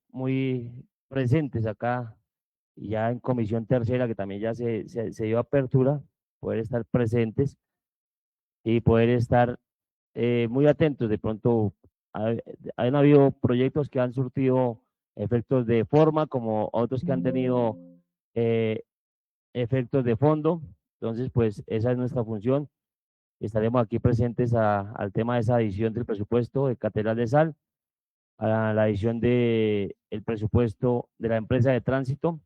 muy presentes acá, y ya en comisión tercera, que también ya se dio apertura, poder estar presentes y poder estar muy atentos. De pronto han habido proyectos que han surtido efectos de forma, como otros que han tenido efectos de fondo. Entonces pues esa es nuestra función. Estaremos aquí presentes al tema de esa adición del presupuesto de Catedral de Sal, a la adición del presupuesto de la empresa de tránsito,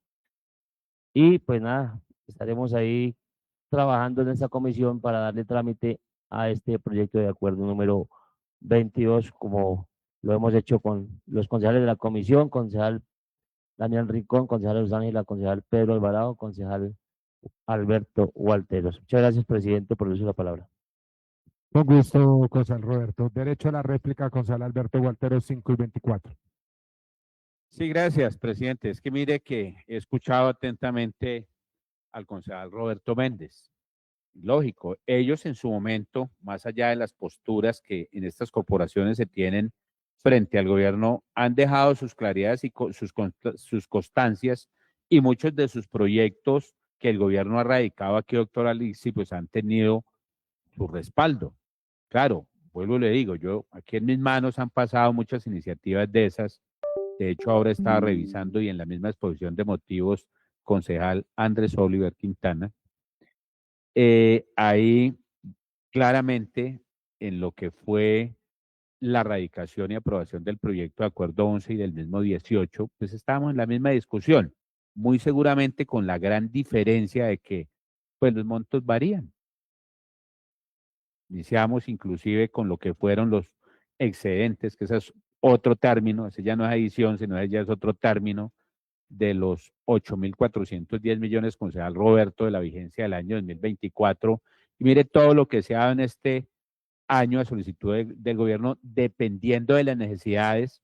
y pues nada, estaremos ahí trabajando en esta comisión para darle trámite a este proyecto de acuerdo número 22, como lo hemos hecho con los concejales de la comisión, concejal Daniel Rincón, concejal Luz Ángela, concejal Pedro Alvarado, concejal Alberto Gualteros. Muchas gracias, presidente, por el uso de la palabra. Con gusto, concejal Roberto. Derecho a la réplica, concejal Alberto Gualteros, 5 y 24. Sí, gracias, presidente. Es que mire que he escuchado atentamente al concejal Roberto Méndez. lógico, ellos en su momento, más allá de las posturas que en estas corporaciones se tienen frente al gobierno, han dejado sus claridades y sus constancias y muchos de sus proyectos que el gobierno ha radicado aquí, doctor Alixi, pues han tenido su respaldo. Claro, vuelvo y le digo, yo aquí en mis manos han pasado muchas iniciativas de esas. De hecho, ahora estaba revisando y en la misma exposición de motivos, concejal Andrés Oliver Quintana, ahí claramente en lo que fue la radicación y aprobación del proyecto de acuerdo 11 y del mismo 18, pues estábamos en la misma discusión, muy seguramente con la gran diferencia de que pues los montos varían. Iniciamos inclusive con lo que fueron los excedentes, que ese es otro término, ese ya no es adición, sino ese ya es otro término, de los 8.410 millones, concejal Roberto, de la vigencia del año 2024. Y mire todo lo que se ha dado en este año a solicitud del gobierno, dependiendo de las necesidades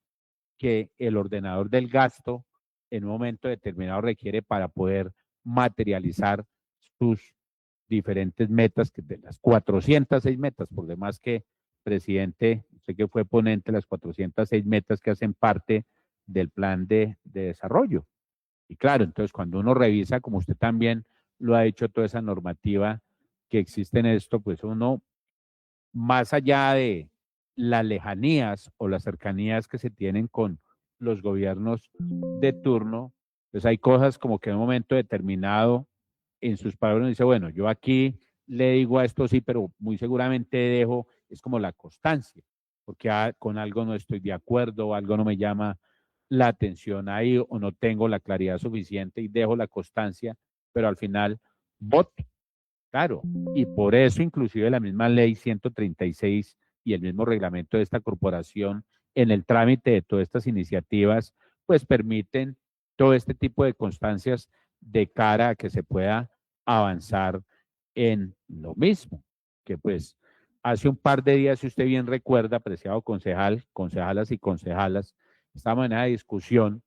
que el ordenador del gasto en un momento determinado requiere para poder materializar sus diferentes metas, que de las 406 metas, por demás que presidente, usted que fue ponente, las 406 metas que hacen parte del plan de desarrollo. Y claro, entonces cuando uno revisa, como usted también lo ha hecho, toda esa normativa que existe en esto, pues uno, más allá de las lejanías o las cercanías que se tienen con los gobiernos de turno, pues hay cosas como que en un momento determinado en sus palabras uno dice, bueno, yo aquí le digo a esto sí, pero muy seguramente dejo, es como la constancia, porque con algo no estoy de acuerdo, o algo no me llama la atención ahí, o no tengo la claridad suficiente y dejo la constancia, pero al final voto. Claro, y por eso inclusive la misma ley 136 y el mismo reglamento de esta corporación en el trámite de todas estas iniciativas, pues permiten todo este tipo de constancias de cara a que se pueda avanzar en lo mismo, que pues hace un par de días, si usted bien recuerda, apreciado concejal, concejalas y concejalas, estábamos en una discusión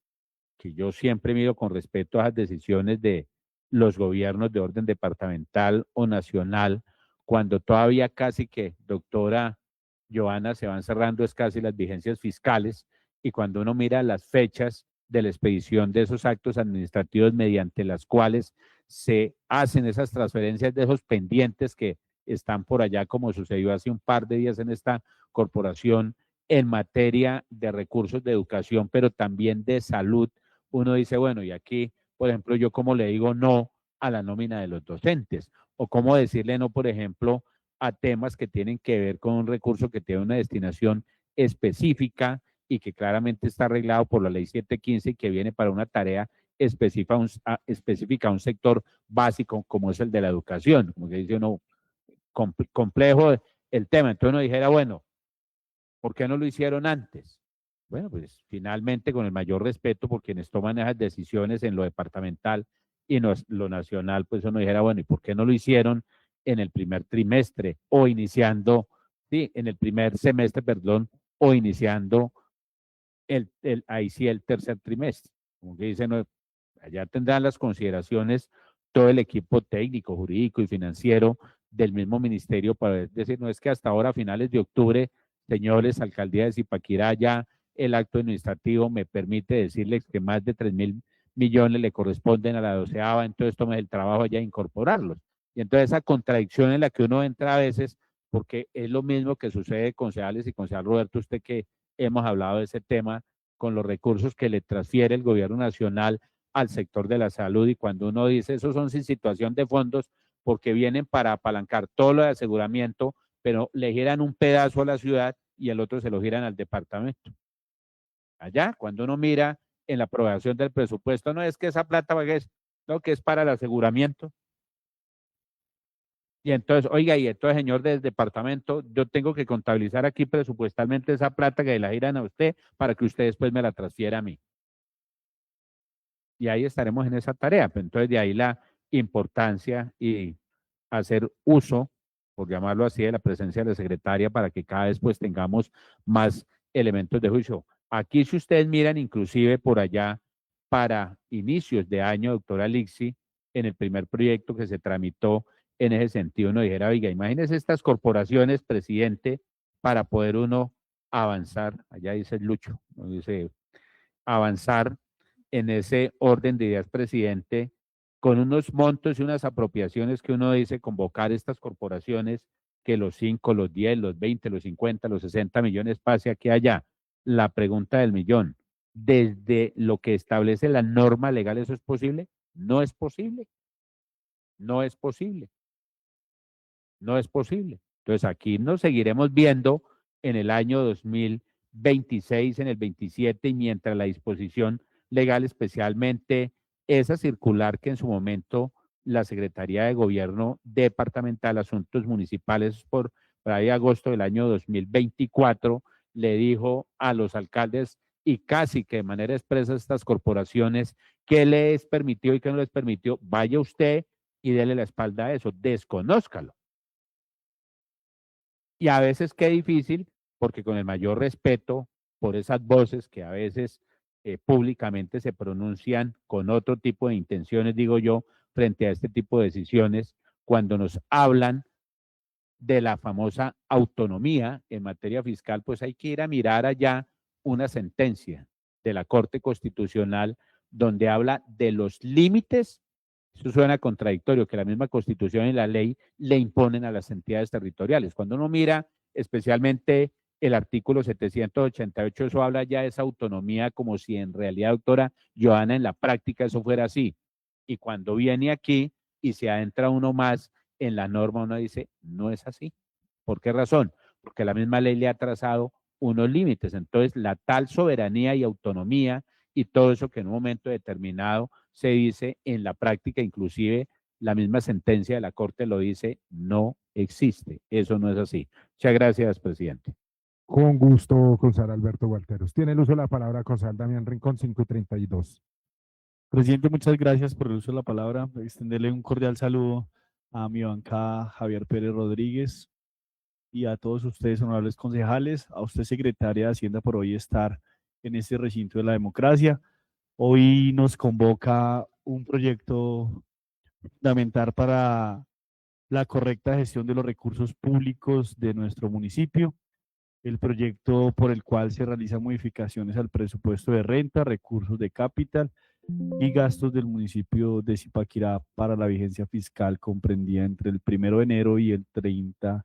que yo siempre miro con respeto a las decisiones de los gobiernos de orden departamental o nacional, cuando todavía casi que, doctora Joana, se van cerrando es casi las vigencias fiscales, y cuando uno mira las fechas de la expedición de esos actos administrativos mediante las cuales se hacen esas transferencias de esos pendientes que están por allá, como sucedió hace un par de días en esta corporación, en materia de recursos de educación, pero también de salud, uno dice, bueno, y aquí, por ejemplo, yo cómo le digo no a la nómina de los docentes, o cómo decirle no, por ejemplo, a temas que tienen que ver con un recurso que tiene una destinación específica y que claramente está arreglado por la ley 715 y que viene para una tarea específica a un sector básico como es el de la educación, como que dice uno, complejo el tema. Entonces uno dijera, bueno, ¿por qué no lo hicieron antes? Bueno, pues finalmente con el mayor respeto por quienes toman esas decisiones en lo departamental y lo nacional, pues uno dijera, bueno, ¿y por qué no lo hicieron en el primer trimestre o iniciando, sí, en el primer semestre, perdón, o iniciando ahí sí el tercer trimestre? Como que dicen, no, allá tendrán las consideraciones todo el equipo técnico, jurídico y financiero del mismo ministerio para decir, no es que hasta ahora, a finales de octubre, señores, alcaldía de Zipaquirá, ya el acto administrativo me permite decirles que más de 3.000 millones le corresponden a la 12ª, entonces tome el trabajo ya de incorporarlos. Y entonces esa contradicción en la que uno entra a veces, porque es lo mismo que sucede, concejales y concejal Roberto, usted que hemos hablado de ese tema, con los recursos que le transfiere el gobierno nacional al sector de la salud, y cuando uno dice, esos son sin situación de fondos, porque vienen para apalancar todo lo de aseguramiento, pero le giran un pedazo a la ciudad y el otro se lo giran al departamento. Allá, cuando uno mira en la aprobación del presupuesto, no es que esa plata es lo que es para el aseguramiento. Y entonces, oiga, y entonces, señor del departamento, yo tengo que contabilizar aquí presupuestalmente esa plata que la giran a usted para que usted después me la transfiera a mí. Y ahí estaremos en esa tarea. Pero entonces, de ahí la importancia y hacer uso, por llamarlo así, de la presencia de la secretaria para que cada vez pues tengamos más elementos de juicio. Aquí, si ustedes miran, inclusive por allá, para inicios de año, doctora Lixi, en el primer proyecto que se tramitó en ese sentido. Uno dijera, oiga, imagínese estas corporaciones, presidente, para poder uno avanzar, allá dice Lucho, ¿no? Dice avanzar en ese orden de ideas, presidente, con unos montos y unas apropiaciones que uno dice convocar estas corporaciones, que los 5, los 10, los 20, los 50, los 60 millones pase aquí allá. La pregunta del millón, desde lo que establece la norma legal, ¿eso es posible? No es posible. No es posible. No es posible. Entonces aquí nos seguiremos viendo en el año 2026, en el 27, y mientras la disposición legal, especialmente esa circular que en su momento la Secretaría de Gobierno Departamental, Asuntos Municipales, por ahí agosto del año 2024, le dijo a los alcaldes y casi que de manera expresa a estas corporaciones qué les permitió y qué no les permitió. Vaya usted y dele la espalda a eso, desconózcalo. Y a veces qué difícil, porque con el mayor respeto por esas voces que a veces públicamente se pronuncian con otro tipo de intenciones, digo yo, frente a este tipo de decisiones, cuando nos hablan de la famosa autonomía en materia fiscal, pues hay que ir a mirar allá una sentencia de la Corte Constitucional donde habla de los límites. Eso suena contradictorio, que la misma Constitución y la ley le imponen a las entidades territoriales. Cuando uno mira especialmente el artículo 788, eso habla ya de esa autonomía como si en realidad, doctora Johanna, en la práctica eso fuera así. Y cuando viene aquí y se adentra uno más en la norma, uno dice, no es así. ¿Por qué razón? Porque la misma ley le ha trazado unos límites. Entonces, la tal soberanía y autonomía y todo eso que en un momento determinado se dice en la práctica, inclusive la misma sentencia de la Corte lo dice, no existe. Eso no es así. Muchas gracias, presidente. Con gusto, concejal Alberto Gualteros. Tiene el uso de la palabra concejal Damián Rincón, 532. Presidente, muchas gracias por el uso de la palabra. Extenderle un cordial saludo a mi bancada Javier Pérez Rodríguez y a todos ustedes, honorables concejales, a usted, secretaria de Hacienda, por hoy estar en este recinto de la democracia. Hoy nos convoca un proyecto fundamental para la correcta gestión de los recursos públicos de nuestro municipio. El proyecto por el cual se realizan modificaciones al presupuesto de renta, recursos de capital y gastos del municipio de Zipaquirá para la vigencia fiscal comprendida entre el 1 de enero y el 31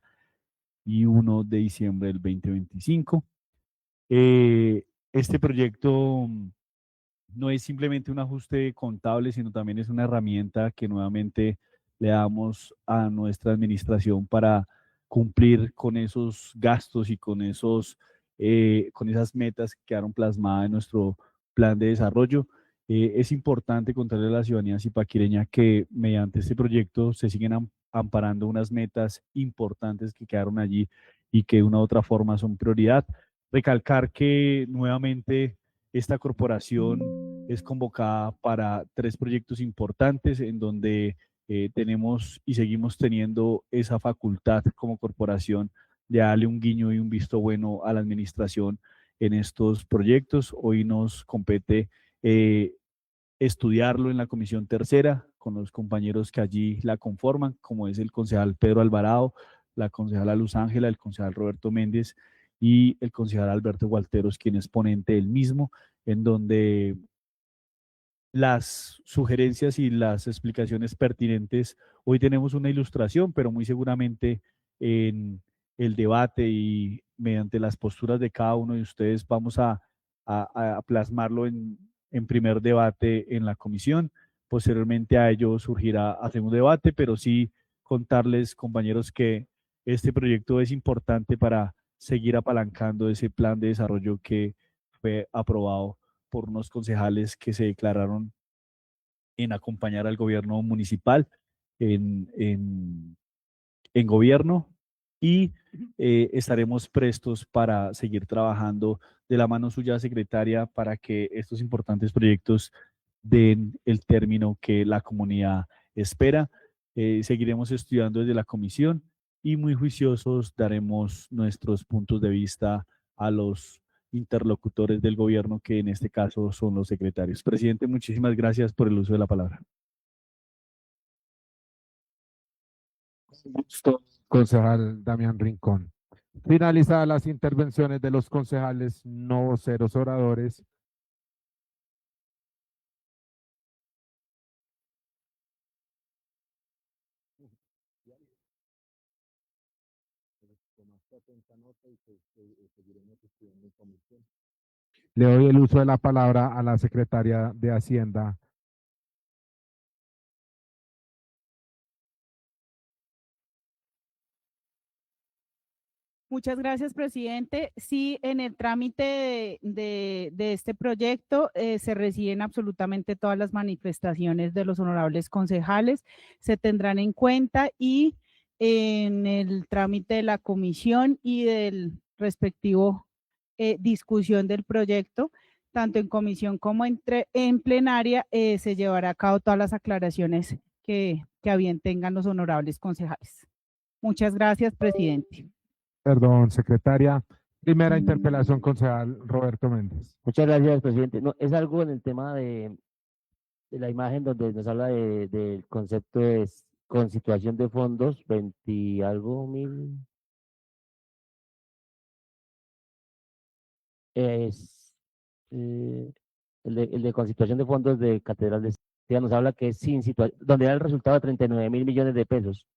de diciembre del 2025. Este proyecto no es simplemente un ajuste contable, sino también es una herramienta que nuevamente le damos a nuestra administración para cumplir con esos gastos y con esas metas que quedaron plasmadas en nuestro plan de desarrollo. Es importante contarle a la ciudadanía zipaquireña que mediante este proyecto se siguen amparando unas metas importantes que quedaron allí y que de una u otra forma son prioridad. Recalcar que nuevamente esta corporación es convocada para 3 proyectos importantes en donde tenemos y seguimos teniendo esa facultad como corporación de darle un guiño y un visto bueno a la administración en estos proyectos. Hoy nos compete estudiarlo en la comisión tercera con los compañeros que allí la conforman, como es el concejal Pedro Alvarado, la concejala Luz Ángela, el concejal Roberto Méndez y el concejal Alberto Gualteros, quien es ponente del mismo, en donde las sugerencias y las explicaciones pertinentes, hoy tenemos una ilustración, pero muy seguramente en el debate y mediante las posturas de cada uno de ustedes vamos a plasmarlo en primer debate en la comisión. Posteriormente a ello surgirá a segundo debate, pero sí contarles, compañeros, que este proyecto es importante para seguir apalancando ese plan de desarrollo que fue aprobado por unos concejales que se declararon en acompañar al gobierno municipal en gobierno, y estaremos prestos para seguir trabajando de la mano suya, secretaria, para que estos importantes proyectos den el término que la comunidad espera. Seguiremos estudiando desde la comisión y muy juiciosos daremos nuestros puntos de vista a los interlocutores del gobierno, que en este caso son los secretarios. Presidente, muchísimas gracias por el uso de la palabra. Gusto, concejal Damián Rincón. Finalizadas las intervenciones de los concejales no voceros oradores, le doy el uso de la palabra a la secretaria de Hacienda. Muchas gracias, presidente. Sí, en el trámite de este proyecto se reciben absolutamente todas las manifestaciones de los honorables concejales, se tendrán en cuenta y en el trámite de la comisión y del respectivo discusión del proyecto, tanto en comisión como en plenaria, se llevará a cabo todas las aclaraciones que a bien tengan los honorables concejales. Muchas gracias, presidente. Perdón, secretaria. Primera interpelación, concejal Roberto Méndez. Muchas gracias, presidente. No, es algo en el tema de la imagen donde nos habla del concepto de con situación de fondos, 20 y algo mil. Es el de con situación de fondos de Catedral de Castilla nos habla que es sin situación, donde da el resultado de 39.000 millones de pesos.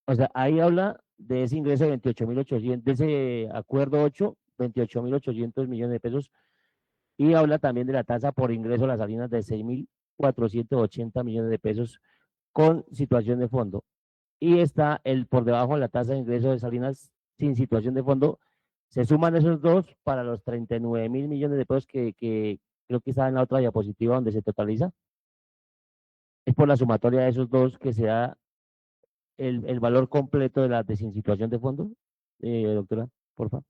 O sea, ahí habla de ese ingreso de 28.800, de ese acuerdo 8, 28.800 millones de pesos, y habla también de la tasa por ingreso a las salinas de 6.480 millones de pesos con situación de fondo. Y está por debajo de la tasa de ingreso de salinas sin situación de fondo. Se suman esos dos para los 39.000 millones de pesos que creo que está en la otra diapositiva donde se totaliza. Es por la sumatoria de esos dos que se da el valor completo de la de sin situación de fondo. Doctora, por favor.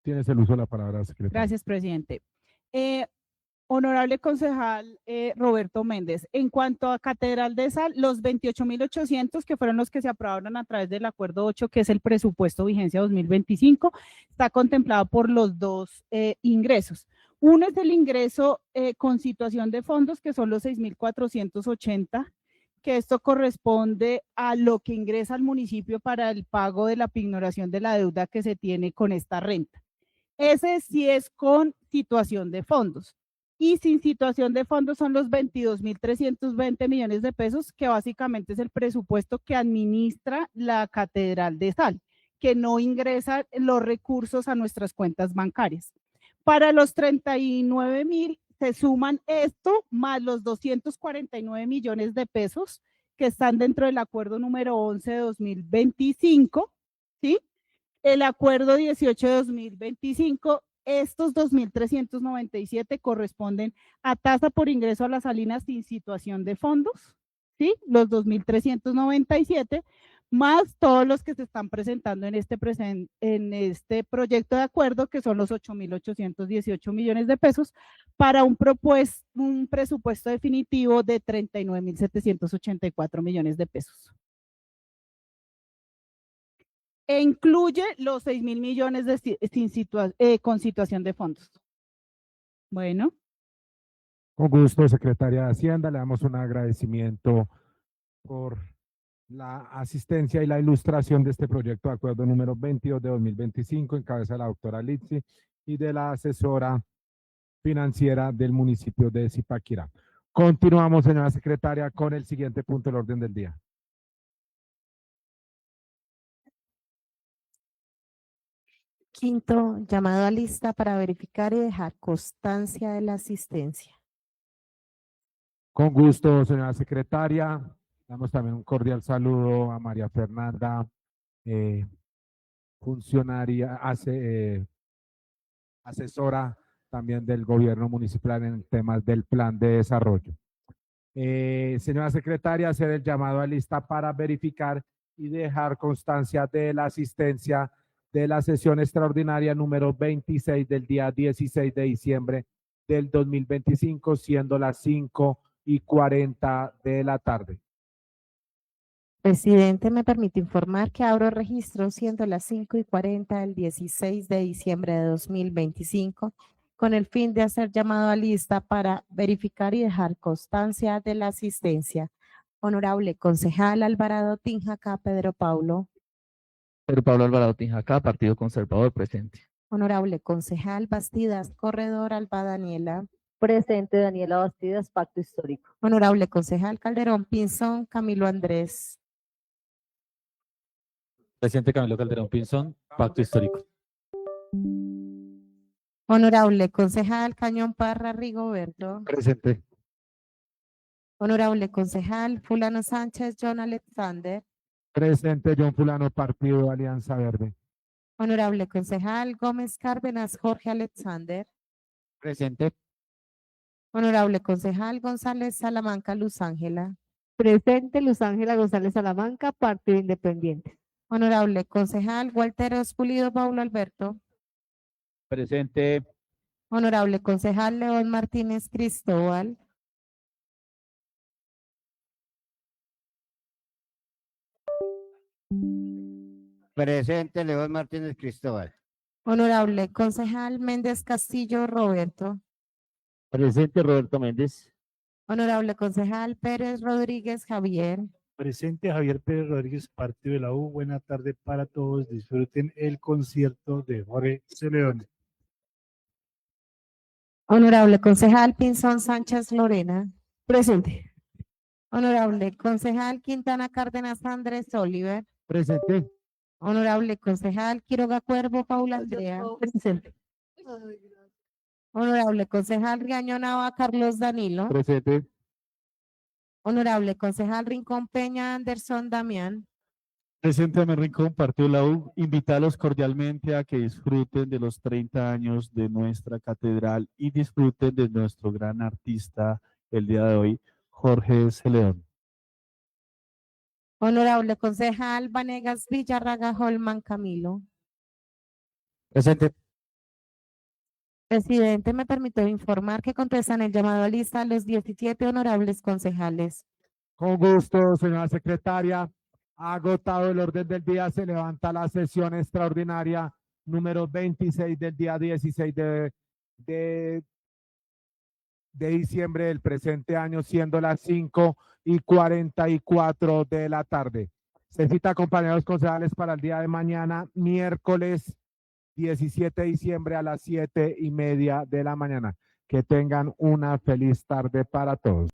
Tienes el uso de la palabra, secretaria. Gracias, presidente. Honorable concejal Roberto Méndez, en cuanto a Catedral de Sal, los 28.800 que fueron los que se aprobaron a través del acuerdo 8, que es el presupuesto vigencia 2025, está contemplado por los dos ingresos. Uno es el ingreso con situación de fondos, que son los 6.480, que esto corresponde a lo que ingresa al municipio para el pago de la pignoración de la deuda que se tiene con esta renta. Ese sí es con situación de fondos. Y sin situación de fondos son los 22.320 millones de pesos, que básicamente es el presupuesto que administra la Catedral de Sal, que no ingresa los recursos a nuestras cuentas bancarias. Para los 39.000 se suman esto más los 249 millones de pesos que están dentro del acuerdo número 11 de 2025, ¿sí? El acuerdo 18 de 2025, estos 2.397 corresponden a tasa por ingreso a las salinas sin situación de fondos, ¿sí? Los 2.397 más todos los que se están presentando en este proyecto de acuerdo, que son los 8.818 millones de pesos, para un presupuesto definitivo de 39.784 millones de pesos. E incluye los 6.000 millones con situación de fondos. Bueno. Con gusto, secretaria de Hacienda, le damos un agradecimiento por la asistencia y la ilustración de este proyecto de acuerdo número 22 de 2025, en cabeza de la doctora Litsi y de la asesora financiera del municipio de Zipaquirá. Continuamos, señora secretaria, con el siguiente punto del orden del día. Quinto, llamado a lista para verificar y dejar constancia de la asistencia. Con gusto, señora secretaria. Damos también un cordial saludo a María Fernanda, funcionaria, asesora también del gobierno municipal en temas del plan de desarrollo. Señora secretaria, hacer el llamado a lista para verificar y dejar constancia de la asistencia de la sesión extraordinaria número 26 del día 16 de diciembre del 2025, siendo las 5:40 de la tarde. Presidente, me permite informar que abro registro siendo las 5:40 del 16 de diciembre de 2025, con el fin de hacer llamado a lista para verificar y dejar constancia de la asistencia Honorable concejal Alvarado Tinjacá, Pedro Paulo. Pedro Pablo Alvarado Tinjacá, Partido Conservador, presente. Honorable concejal Bastidas Corredor, Alba Daniela. Presente Daniela Bastidas, Pacto Histórico. Honorable concejal Calderón Pinzón, Camilo Andrés. Presente Camilo Calderón Pinzón, Pacto Histórico. Honorable concejal Cañón Parra Rigoberto. Presente. Honorable concejal Fulano Sánchez John Alexander. Presente John Fulano, Partido Alianza Verde. Honorable concejal Gómez Cárdenas Jorge Alexander. Presente. Honorable concejal González Salamanca Luz Ángela. Presente Luz Ángela González Salamanca, Partido Independiente. Honorable concejal Walteros Pulido Paulo Alberto. Presente. Honorable concejal León Martínez Cristóbal. Presente León Martínez Cristóbal. Honorable concejal Méndez Castillo Roberto. Presente Roberto Méndez. Honorable concejal Pérez Rodríguez Javier. Presente Javier Pérez Rodríguez, Partido de la U. Buena tarde para todos. Disfruten el concierto de Jorge Celedón. Honorable concejal Pinzón Sánchez Lorena. Presente. Honorable concejal Quintana Cárdenas Andrés Oliver. Presente. Honorable concejal Quiroga Cuervo Paula Andrea. Presente. Honorable concejal Riaño Nava Carlos Danilo. Presente. Honorable concejal Rincón Peña Anderson Damián. Presente Damián Rincón, Partido de la U, invitarlos cordialmente a que disfruten de los 30 años de nuestra catedral y disfruten de nuestro gran artista el día de hoy, Jorge Celedón. Honorable concejal Vanegas Villarraga Holman Camilo. Presente. Presidente, me permito informar que contestan el llamado a lista los 17 honorables concejales. Con gusto, señora secretaria. Agotado el orden del día, se levanta la sesión extraordinaria número 26 del día 16 de diciembre del presente año, siendo las 5:44 de la tarde. Se cita, compañeros concejales, para el día de mañana, miércoles 17 de diciembre a las 7:30 de la mañana. Que tengan una feliz tarde para todos.